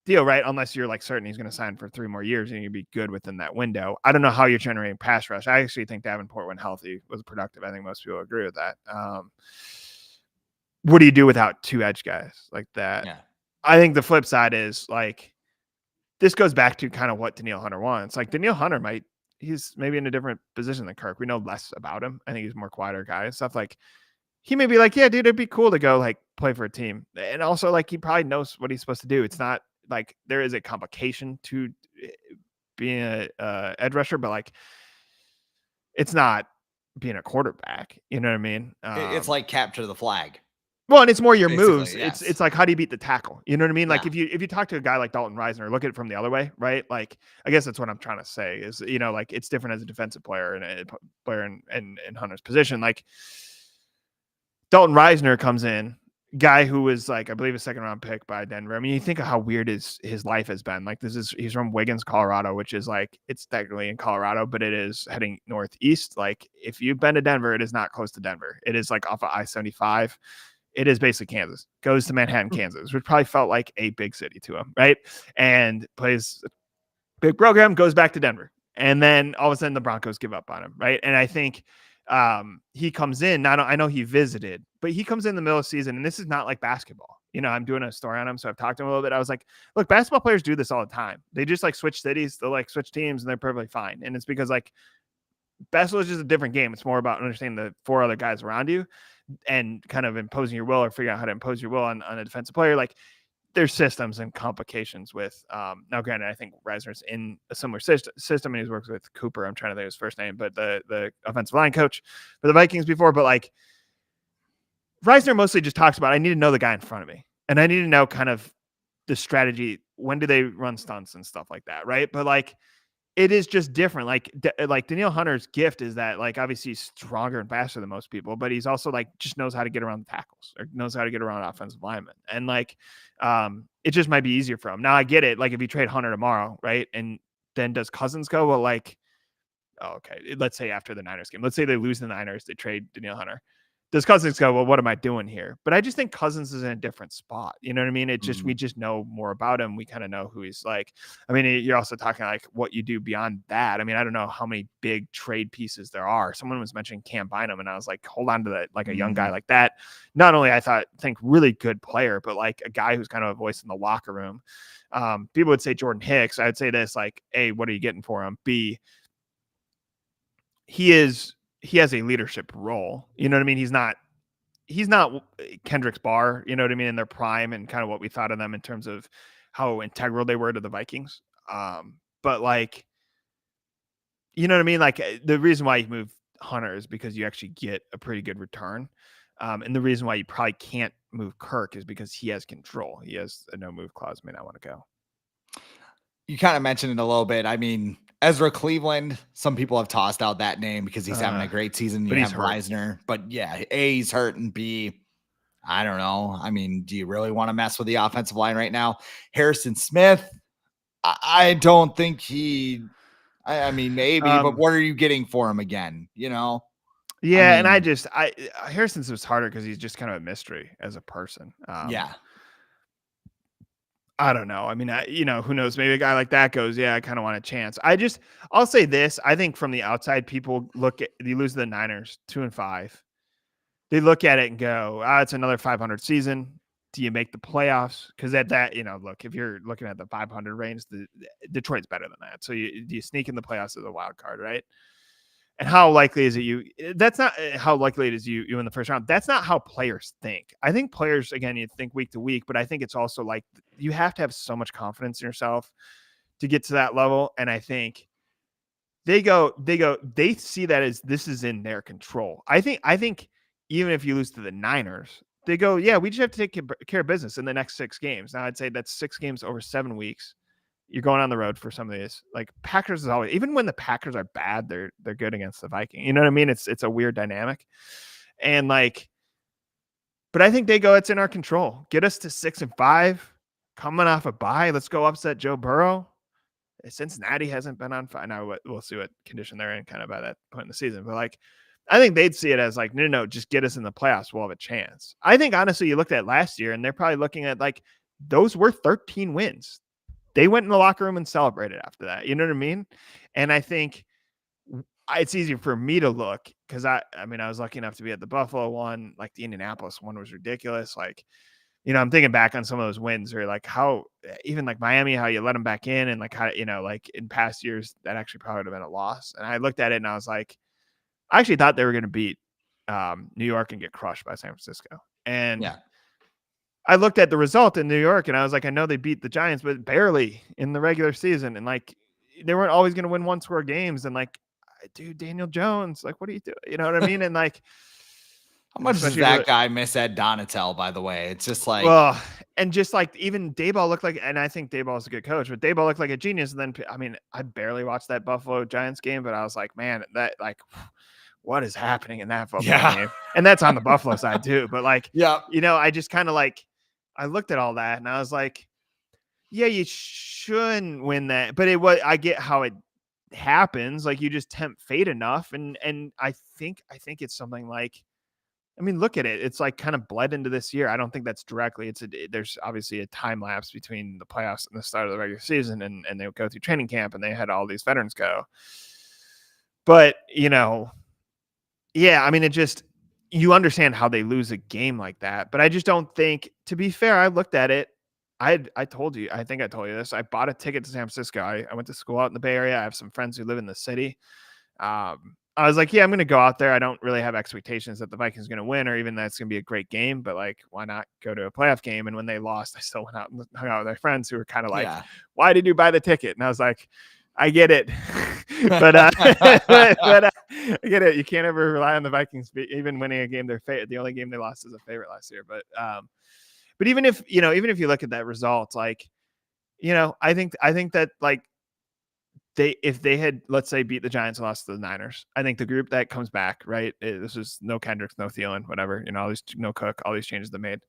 deal, right? Unless you're like certain he's going to sign for 3 more years and you'd be good within that window. I don't know how you're generating pass rush. I actually think Davenport, when healthy, was productive. I think most people agree with that. What do you do without 2 edge guys like that? Yeah. I think the flip side is like, this goes back to kind of what Daniil Hunter wants. Like Daniil Hunter he's maybe in a different position than Kirk. We know less about him. I think he's a more quieter guy and stuff. Like, he may be like, yeah, dude, it'd be cool to go like play for a team. And also like, he probably knows what he's supposed to do. It's not like there is a complication to being a edge rusher, but like, it's not being a quarterback. You know what I mean? It's like capture the flag. Well, and it's more your Basically, moves. yes. It's like, how do you beat the tackle? You know what I mean? Like Yeah. if you talk to a guy like Dalton Reisner, look at it from the other way, right? Like, I guess that's what I'm trying to say is, like it's different as a defensive player and a player in Hunter's position. Like Dalton Reisner comes in, guy who was like, I believe a 2nd round pick by Denver. I mean, you think of how weird his life has been. Like he's from Wiggins, Colorado, which is like, it's technically in Colorado, but it is heading northeast. Like if you've been to Denver, it is not close to Denver. It is like off of I-75. It is basically Kansas. Goes to Manhattan, Kansas, which probably felt like a big city to him, right? And plays a big program, goes back to Denver. And then all of a sudden the Broncos give up on him, right? And I think he comes in, I know he visited, but he comes in the middle of the season, and this is not like basketball. I'm doing a story on him, so I've talked to him a little bit. I was like, look, basketball players do this all the time. They just like switch cities, they'll like switch teams, and they're perfectly fine. And it's because like basketball is just a different game. It's more about understanding the 4 other guys around you and kind of imposing your will or figuring out how to impose your will on a defensive player. Like there's systems and complications with, now granted, I think Reisner's in a similar system and he's worked with Cooper. I'm trying to think of his first name, but the offensive line coach for the Vikings before, but like Reisner mostly just talks about, I need to know the guy in front of me and I need to know kind of the strategy. When do they run stunts and stuff like that? Right. But like, it is just different. Like Daniil Hunter's gift is that like obviously he's stronger and faster than most people, but he's also like just knows how to get around the tackles or knows how to get around offensive linemen. And like it just might be easier for him. Now I get it. Like if you trade Hunter tomorrow, right? And then does Cousins go? Well, like, oh, okay. Let's say after the Niners game. Let's say they lose the Niners, they trade Daniil Hunter. Does Cousins go, well, what am I doing here? But I just think Cousins is in a different spot. You know what I mean? It just, we just know more about him. We kind of know who he's like. I mean, you're also talking like what you do beyond that. I mean, I don't know how many big trade pieces there are. Someone was mentioning Cam Bynum, and I was like, hold on to that, like a young guy like that. Not only think really good player, but like a guy who's kind of a voice in the locker room. People would say Jordan Hicks. I would say this, like, A, what are you getting for him? B, he has a leadership role. You know what I mean? He's not Kendrick's Barr, you know what I mean, in their prime and kind of what we thought of them in terms of how integral they were to the Vikings. But like, you know what I mean? Like the reason why you move Hunter is because you actually get a pretty good return. And the reason why you probably can't move Kirk is because he has control. He has a no move clause, may not want to go. you kind of mentioned it a little bit. I mean, Ezra Cleveland, some people have tossed out that name because he's having a great season. You have Reisner, but yeah, A, he's hurt, and B, I don't know. I mean, do you really want to mess with the offensive line right now? Harrison Smith, I don't think I mean, maybe, but what are you getting for him again? Yeah, I mean, and Harrison Smith's harder because he's just kind of a mystery as a person. Yeah. I don't know. I mean, who knows? Maybe a guy like that goes, yeah, I kind of want a chance. I'll say this. I think from the outside, people you lose to the Niners 2-5. They look at it and go, it's another 500 season. Do you make the playoffs? Because at that, look, if you're looking at the 500 range, Detroit's better than that. So do you sneak in the playoffs as a wild card, right? And how likely is it that's not how likely it is you in the first round. That's not how players think. I think players, again, you think week to week, but I think it's also like you have to have so much confidence in yourself to get to that level. And I think they see that as this is in their control. I think even if you lose to the Niners, they go, yeah, we just have to take care of business in the next 6 games. Now I'd say that's 6 games over 7 weeks. You're going on the road for some of these. Like Packers is always, even when the Packers are bad, they're good against the Vikings. You know what I mean? It's a weird dynamic. And but I think they go, it's in our control. Get us to 6-5, coming off a bye. Let's go upset Joe Burrow. Cincinnati hasn't been on fire. Now we'll see what condition they're in kind of by that point in the season. But I think they'd see it as no, just get us in the playoffs. We'll have a chance. I think honestly, you looked at last year and they're probably looking at those were 13 wins. They went in the locker room and celebrated after that. You know what I mean? And I think it's easier for me to look because I was lucky enough to be at the Buffalo one. Like the Indianapolis one was ridiculous. I'm thinking back on some of those wins where how even Miami, how you let them back in and how, in past years, that actually probably would have been a loss. And I looked at it and I was like, I actually thought they were going to beat New York and get crushed by San Francisco. And yeah. I looked at the result in New York and I was like, I know they beat the Giants, but barely in the regular season. And they weren't always going to win 1-score games. And dude, Daniel Jones, what are you doing? You know what I mean? And how much does that guy miss Ed Donatel, by the way? It's just and just even Daboll looked and I think Daboll is a good coach, but Daboll looked like a genius. And then, I barely watched that Buffalo Giants game, but I was like, man, that what is happening in that Buffalo game? And that's on the Buffalo side too. But I just kind of I looked at all that and I was like, yeah, you shouldn't win that. But I get how it happens. You just tempt fate enough. And I think it's something look at it. It's kind of bled into this year. I don't think that's directly. There's obviously a time lapse between the playoffs and the start of the regular season and they go through training camp and they had all these veterans go. But, yeah, it just, you understand how they lose a game like that. But I just don't think, to be fair, I looked at it. I told you, I think I told you this. I bought a ticket to San Francisco. I went to school out in the Bay Area. I have some friends who live in the city. I was like, yeah, I'm going to go out there. I don't really have expectations that the Vikings are going to win or even that it's going to be a great game, but why not go to a playoff game? And when they lost, I still went out and hung out with my friends who were kind of why did you buy the ticket? And I was like, I get it. but I get it. You can't ever rely on the Vikings even winning a game. The only game they lost is a favorite last year. But even if you look at that result, I think that if they had, let's say, beat the Giants and lost to the Niners, I think the group that comes back, right? This is no Kendricks, no Thielen, whatever, all these, no Cook, all these changes they made.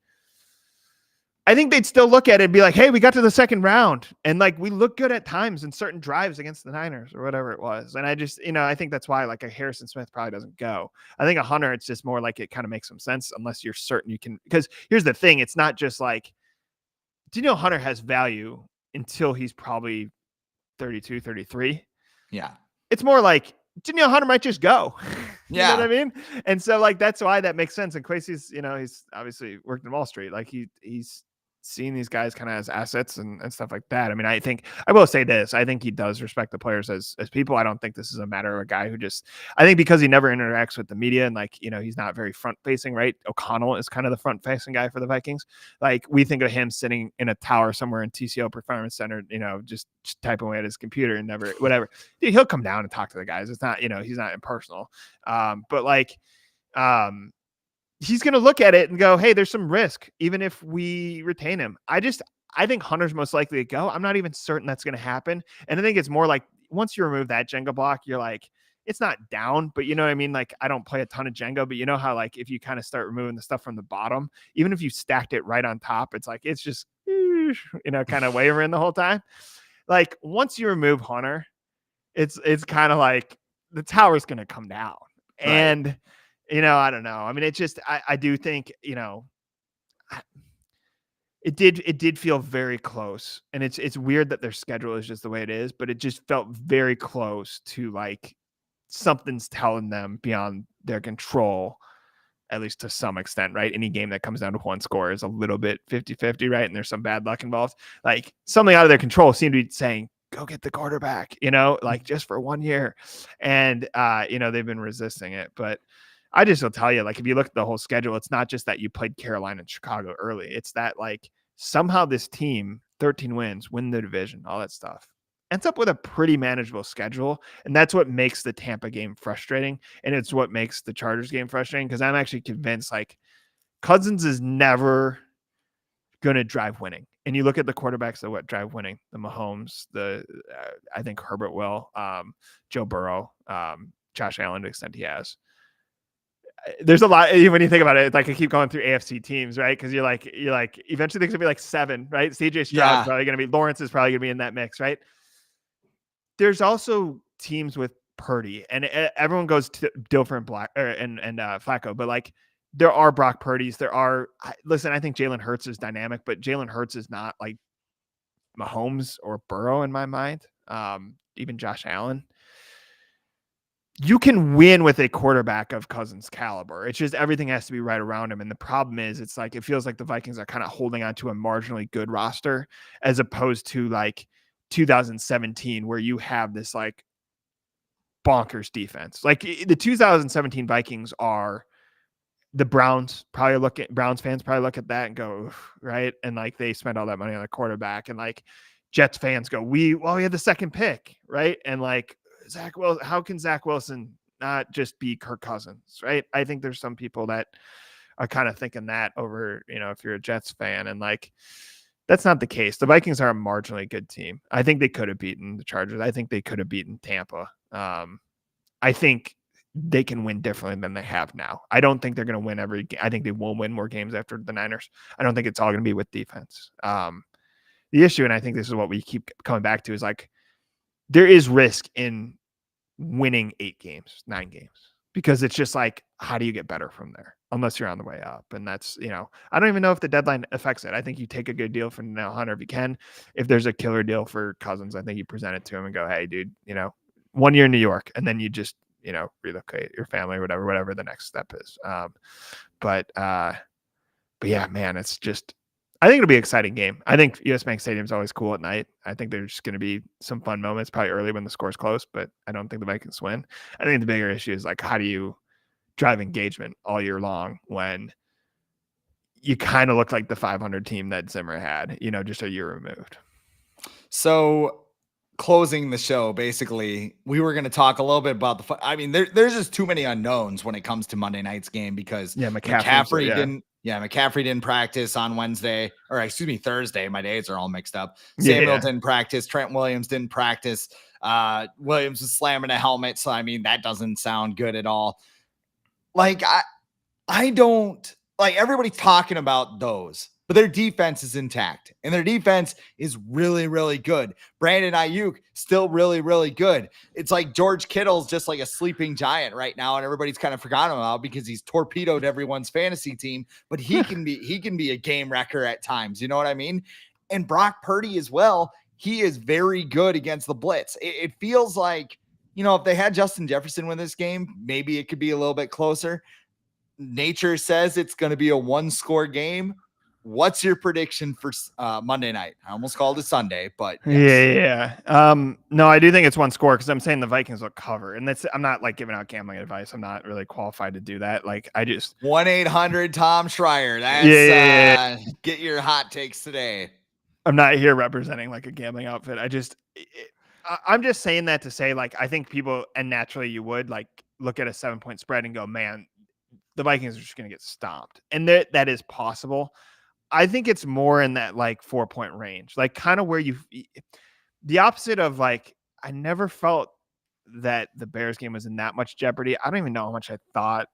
I think they'd still look at it and be like, hey, we got to the second round. And we look good at times in certain drives against the Niners or whatever it was. And I just, I think that's why a Harrison Smith probably doesn't go. I think a Hunter, it's just more it kind of makes some sense unless you're certain you can, because here's the thing. It's not just Danielle Hunter has value until he's probably 32, 33. Yeah. It's more Danielle Hunter might just go. You know what I mean? And so that's why that makes sense. And Quasey's, he's obviously worked in Wall Street. He's seeing these guys kind of as assets and stuff like that. I think I will say this. I think he does respect the players as people. I don't think this is a matter of a guy who I think because he never interacts with the media and he's not very front facing, right? O'Connell is kind of the front facing guy for the Vikings. We think of him sitting in a tower somewhere in TCO Performance Center, just typing away at his computer and never, whatever. Dude, he'll come down and talk to the guys. It's not, he's not impersonal. He's going to look at it and go, hey, there's some risk, even if we retain him. I think Hunter's most likely to go. I'm not even certain that's going to happen. And I think it's more like once you remove that Jenga block, you're like, it's not down, but you know what I mean? Like, I don't play a ton of Jenga, but you know how, like, if you kind of start removing the stuff from the bottom, even if you stacked it right on top, it's like, it's just, kind of wavering the whole time. Like, once you remove Hunter, it's kind of like the tower's going to come down. Right. And, I don't know. I mean, it's just, I do think, it did feel very close. And it's weird that their schedule is just the way it is, but it just felt very close to like something's telling them beyond their control, at least to some extent, right? Any game that comes down to one score is a little bit 50-50, right? And there's some bad luck involved. Like something out of their control seemed to be saying, go get the quarterback, like just for 1 year. And, they've been resisting it. But I just will tell you, like, if you look at the whole schedule, it's not just that you played Carolina and Chicago early. It's that, like, somehow this team, 13 wins, win the division, all that stuff, ends up with a pretty manageable schedule. And that's what makes the Tampa game frustrating. And it's what makes the Chargers game frustrating, because I'm actually convinced, like, Cousins is never going to drive winning. And you look at the quarterbacks that drive winning, the Mahomes, I think Herbert will, Joe Burrow, Josh Allen to the extent he has. There's a lot when you think about it. Like I keep going through AFC teams, right? Because you're like eventually there's gonna be like 7, right? CJ Stroud's probably gonna be, Lawrence is probably gonna be in that mix, right? There's also teams with Purdy, and everyone goes to Dilfer and Flacco, but like there are Brock Purdy's. Listen, I think Jalen Hurts is dynamic, but Jalen Hurts is not like Mahomes or Burrow in my mind. Even Josh Allen. You can win with a quarterback of Cousins' caliber. It's just everything has to be right around him. And the problem is, it's like it feels like the Vikings are kind of holding on to a marginally good roster as opposed to like 2017, where you have this like bonkers defense. Like the 2017 Vikings are the Browns fans probably look at that and go, right. And like they spend all that money on a quarterback, and like Jets fans go, we had the second pick. Right. And like, how can Zach Wilson not just be Kirk Cousins, right? I think there's some people that are kind of thinking that over, if you're a Jets fan, and like, that's not the case. The Vikings are a marginally good team. I think they could have beaten the Chargers. I think they could have beaten Tampa. I think they can win differently than they have now. I don't think they're going to win every game. I think they will win more games after the Niners. I don't think it's all going to be with defense. The issue, and I think this is what we keep coming back to, is like, there is risk in winning 8 games, 9 games, because it's just like, how do you get better from there unless you're on the way up? And that's, I don't even know if the deadline affects it. I think you take a good deal for now Hunter if you can. If there's a killer deal for Cousins, I think you present it to him and go, hey, dude, 1 year in New York, and then you just, relocate your family or whatever the next step is. But yeah, man, it's just, I think it'll be an exciting game. I think US Bank Stadium is always cool at night. I think there's just going to be some fun moments, probably early when the score's close, but I don't think the Vikings win. I think the bigger issue is like, how do you drive engagement all year long when you kind of look like the 500 team that Zimmer had, just a year removed? So closing the show, basically, we were going to talk a little bit about there's just too many unknowns when it comes to Monday night's game, because McCaffrey didn't practice on Thursday. My days are all mixed up. Samuel didn't practice. Trent Williams didn't practice. Williams was slamming a helmet. So, that doesn't sound good at all. Like, I don't like, everybody's talking about those, but their defense is intact, and their defense is really, really good. Brandon Ayuk still really, really good. It's like George Kittle's just like a sleeping giant right now, and everybody's kind of forgotten about because he's torpedoed everyone's fantasy team, but he can be a game wrecker at times. You know what I mean? And Brock Purdy as well. He is very good against the blitz. It feels like, if they had Justin Jefferson win this game, maybe it could be a little bit closer. Nature says it's going to be a 1-score game. What's your prediction for Monday night? I almost called it Sunday, but yes. Yeah. No, I do think it's 1 score, because I'm saying the Vikings will cover, and I'm not like giving out gambling advice. I'm not really qualified to do that. Like, I just 1-800 Tom Schreier. That's get your hot takes today. I'm not here representing like a gambling outfit. I'm just saying that to say, like, I think people, and naturally you would like look at a 7-point spread and go, man, the Vikings are just going to get stomped, and that is possible. I think it's more in that like 4-point range, like kind of where the opposite of like, I never felt that the Bears game was in that much jeopardy. I don't even know how much I thought.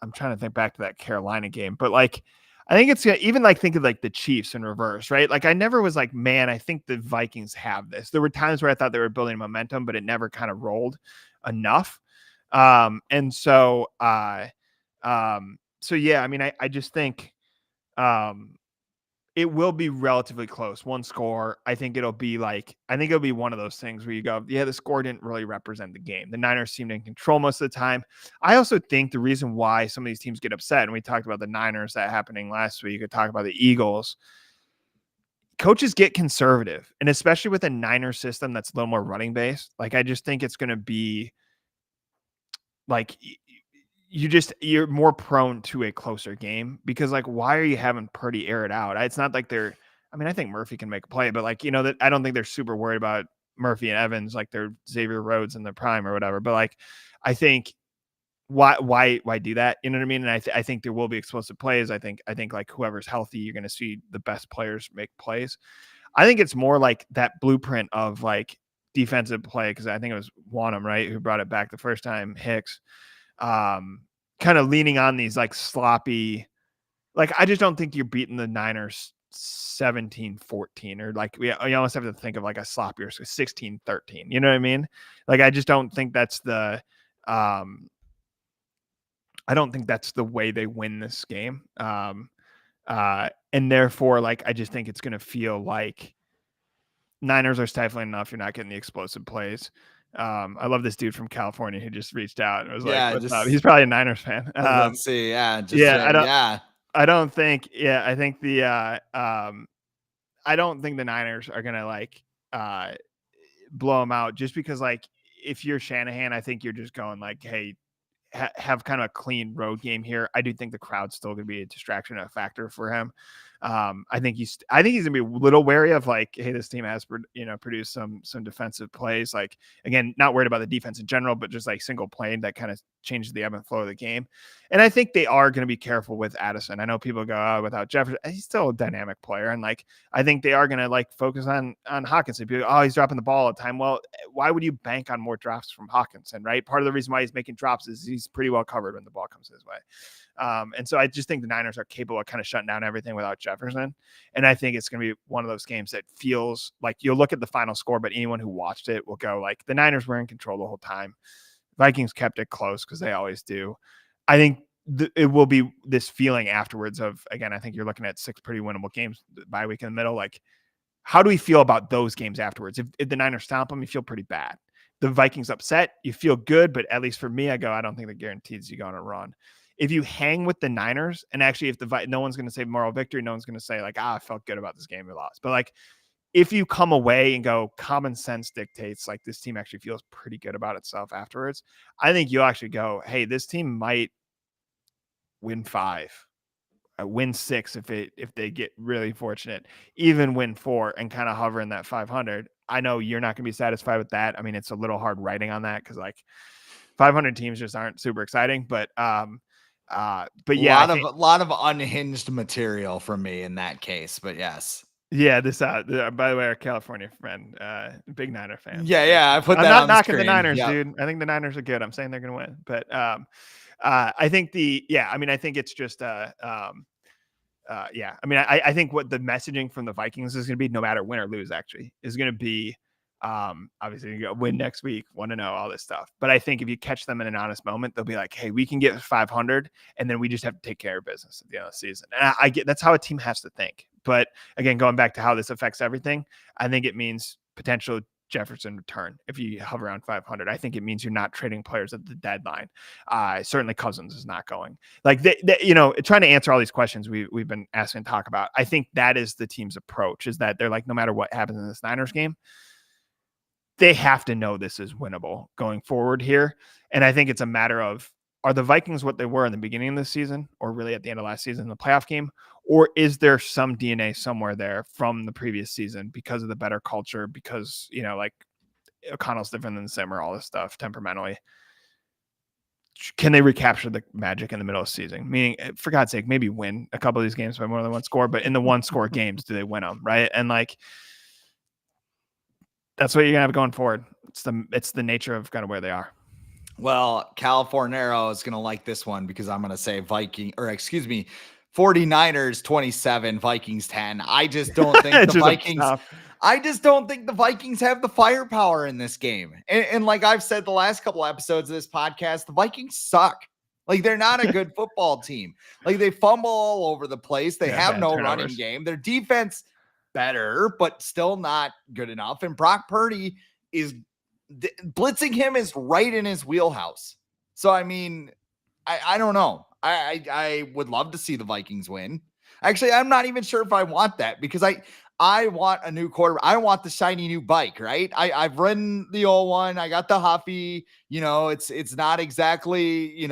I'm trying to think back to that Carolina game, but like, I think it's even like think of like the Chiefs in reverse, right? Like I never was like, man, I think the Vikings have this. There were times where I thought they were building momentum, but it never kind of rolled enough. And so, so yeah, I mean, I just think, it will be relatively close. One score. I think it'll be one of those things where you go, yeah, the score didn't really represent the game. The Niners seemed in control most of the time. I also think the reason why some of these teams get upset, and we talked about the Niners that happening last week, you could talk about the Eagles. Coaches get conservative, and especially with a Niners system that's a little more running based. Like, I just think it's going to be like you're more prone to a closer game because like, why are you having Purdy air it out? It's not like I think Murphy can make a play, but like, that I don't think they're super worried about Murphy and Evans, like they're Xavier Rhodes in the prime or whatever. But like, I think why do that? You know what I mean? And I think there will be explosive plays. I think like whoever's healthy, you're going to see the best players make plays. I think it's more like that blueprint of like defensive play. Cause I think it was Wanham, right, who brought it back the first time, Hicks. Kind of leaning on these like sloppy, like I just don't think you're beating the Niners 17-14 or like you almost have to think of like a sloppier 16-13. You know what I mean? Like I just don't think that's the I don't think that's the way they win this game. And therefore, like I just think it's going to feel like Niners are stifling enough. You're not getting the explosive plays. I love this dude from California who just reached out and was like, "What's up?" He's probably a Niners fan. Let's see. Yeah. I don't think. Yeah, I think I don't think the Niners are gonna like blow them out just because like if you're Shanahan, I think you're just going like, hey, have kind of a clean road game here. I do think the crowd's still going to be a distraction, a factor for him. I think he's gonna be a little wary of like, hey, this team has produced some defensive plays. Like again, not worried about the defense in general, but just like single play that kind of changes the ebb and flow of the game. And I think they are going to be careful with Addison. I know people go, oh, without Jefferson, he's still a dynamic player, and like I think they are going to like focus on Hawkinson. People go, oh, he's dropping the ball all the time. Well, why would you bank on more drops from Hawkinson, right? Part of the reason why he's making drops is he's pretty well covered when the ball comes his way. And so I just think the Niners are capable of kind of shutting down everything without Jefferson. And I think it's going to be one of those games that feels like you'll look at the final score, but anyone who watched it will go like the Niners were in control the whole time. Vikings kept it close because they always do. I think it will be this feeling afterwards of, again, I think you're looking at 6 pretty winnable games, bye week in the middle. Like, how do we feel about those games afterwards? If the Niners stomp them, you feel pretty bad. The Vikings upset, you feel good, but at least for me, I go, I don't think that guarantees you go on a run. If you hang with the Niners, and actually if no one's going to say moral victory, no one's going to say like, I felt good about this game we lost. But like, if you come away and go, common sense dictates like this team actually feels pretty good about itself afterwards, I think you'll actually go, hey, this team might win 5, win 6 if they get really fortunate, even win 4 and kind of hover in that 500. I know you're not going to be satisfied with that. I mean, it's a little hard writing on that because like 500 teams just aren't super exciting, but yeah, a lot of unhinged material from me in that case, but yes. Yeah, this by the way, our California friend, big Niner fan. Yeah, I put that. I'm not knocking the Niners, dude. I think the Niners are good. I'm saying they're going to win, but I think I think it's just yeah. I mean, I think what the messaging from the Vikings is going to be, no matter win or lose, actually, is going to be obviously you go win next week, 1-0, all this stuff. But I think if you catch them in an honest moment, they'll be like, hey, we can get 500, and then we just have to take care of business at the end of the season. And I get that's how a team has to think. But again, going back to how this affects everything, I think it means potential Jefferson return if you hover around 500. I think it means you're not trading players at the deadline. Certainly Cousins is not going. Like trying to answer all these questions we've been asking to talk about. I think that is the team's approach, is that they're like, no matter what happens in this Niners game, they have to know this is winnable going forward here. And I think it's a matter of, are the Vikings what they were in the beginning of the season, or really at the end of last season in the playoff game? Or is there some DNA somewhere there from the previous season because of the better culture, because, like O'Connell's different than Zimmer, all this stuff temperamentally? can they recapture the magic in the middle of the season? Meaning, for God's sake, maybe win a couple of these games by more than one score, but in the one score games, do they win them? Right. And like, that's what you're gonna have going forward. It's the nature of kind of where they are. Well, Californero is going to like this one because I'm going to say 49ers 27, Vikings 10. I just don't think the Vikings. I just don't think the Vikings have the firepower in this game. And like I've said the last couple episodes of this podcast, the Vikings suck. Like they're not a good football team. Like they fumble all over the place. They have no running game. Their defense better, but still not good enough. And Brock Purdy is blitzing him is right in his wheelhouse. So, I mean, I don't know. I would love to see the Vikings win. Actually, I'm not even sure if I want that because I want a new quarterback. I want the shiny new bike, right? I've ridden the old one. I got the Huffy. It's not exactly,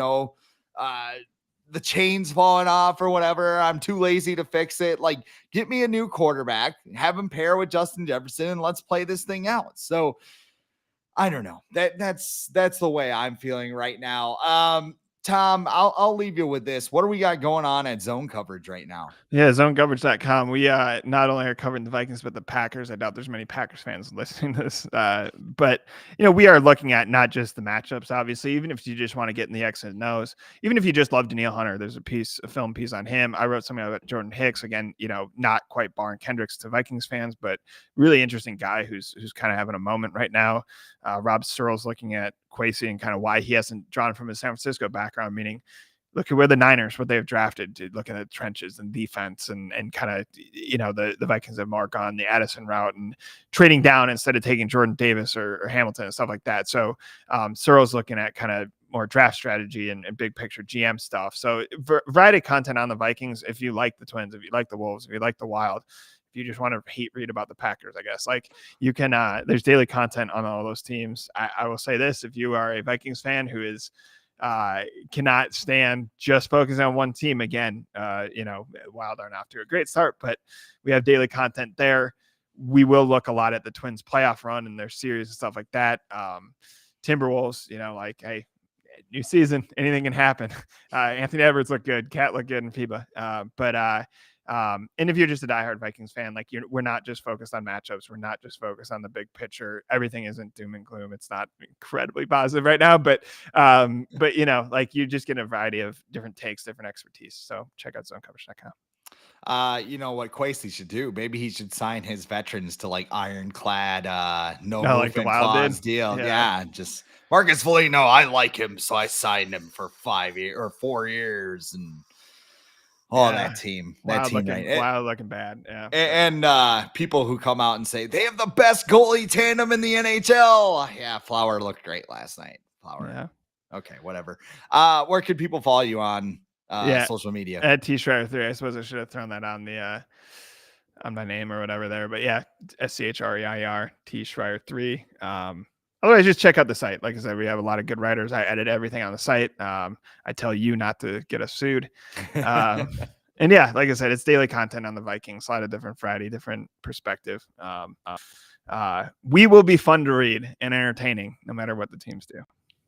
the chains falling off or whatever. I'm too lazy to fix it. Like, get me a new quarterback, have him pair with Justin Jefferson, and let's play this thing out. So, I don't know. That's the way I'm feeling right now. Tom, I'll leave you with this. What do we got going on at Zone Coverage right now? Yeah, zonecoverage.com. We not only are covering the Vikings, but the Packers. I doubt there's many Packers fans listening to this. But, we are looking at not just the matchups, obviously, even if you just want to get in the X's and O's, even if you just love Danielle Hunter, there's a film piece on him. I wrote something about Jordan Hicks, again, not quite Barr and Kendricks to Vikings fans, but really interesting guy who's kind of having a moment right now. Rob Searle's looking at Kwesi and kind of why he hasn't drawn from his San Francisco background, meaning look at where the Niners, what they've drafted, to look at the trenches and defense and kind of, the Vikings have marked on the Addison route and trading down instead of taking Jordan Davis or Hamilton and stuff like that. So Searle's looking at kind of more draft strategy and big picture GM stuff. So variety of content on the Vikings. If you like the Twins, if you like the Wolves, if you like the Wild, if you just want to hate read about the Packers, I guess, like you can, there's daily content on all those teams. I will say this, if you are a Vikings fan who is, cannot stand just focusing on one team again, Wild aren't off to a great start, but we have daily content there. We will look a lot at the Twins playoff run and their series and stuff like that. Timberwolves, hey, new season, anything can happen. Anthony Edwards looked good. Cat looked good in FIBA. And if you're just a diehard Vikings fan, like we're not just focused on matchups. We're not just focused on the big picture. Everything isn't doom and gloom. It's not incredibly positive right now, but you just get a variety of different takes, different expertise. So check out zonecoverage.com. You know what Kwesi should do? Maybe he should sign his veterans to like ironclad, no movement like the Wild clause deal. Yeah. Just Marcus Foligno. I like him, so I signed him for 5 years or 4 years and. That team. Wild looking bad. Yeah. And people who come out and say they have the best goalie tandem in the NHL. Yeah, Flower looked great last night. Flower. Yeah. Okay, whatever. Where can people follow you on social media? At T Schreier 3. I suppose I should have thrown that on the on my name or whatever there. But yeah, SCHREIR T Schreier 3. Otherwise, just check out the site. Like I said, we have a lot of good writers. I edit everything on the site. I tell you not to get us sued. And yeah, like I said, it's daily content on the Vikings. A lot of different variety, different perspective. We will be fun to read and entertaining no matter what the teams do.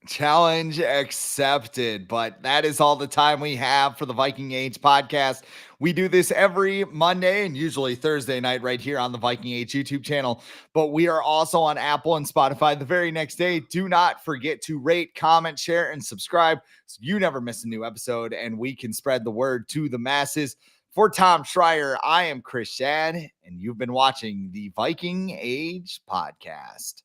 Challenge accepted. But that is all the time we have for the Viking Age podcast. We do this every Monday and usually Thursday night right here on the Viking Age YouTube channel. But we are also on Apple and Spotify the very next day. Do not forget to rate, comment, share, and subscribe so you never miss a new episode and we can spread the word to the masses. For Tom Schreier, I am Chris Schad, and you've been watching the Viking Age podcast.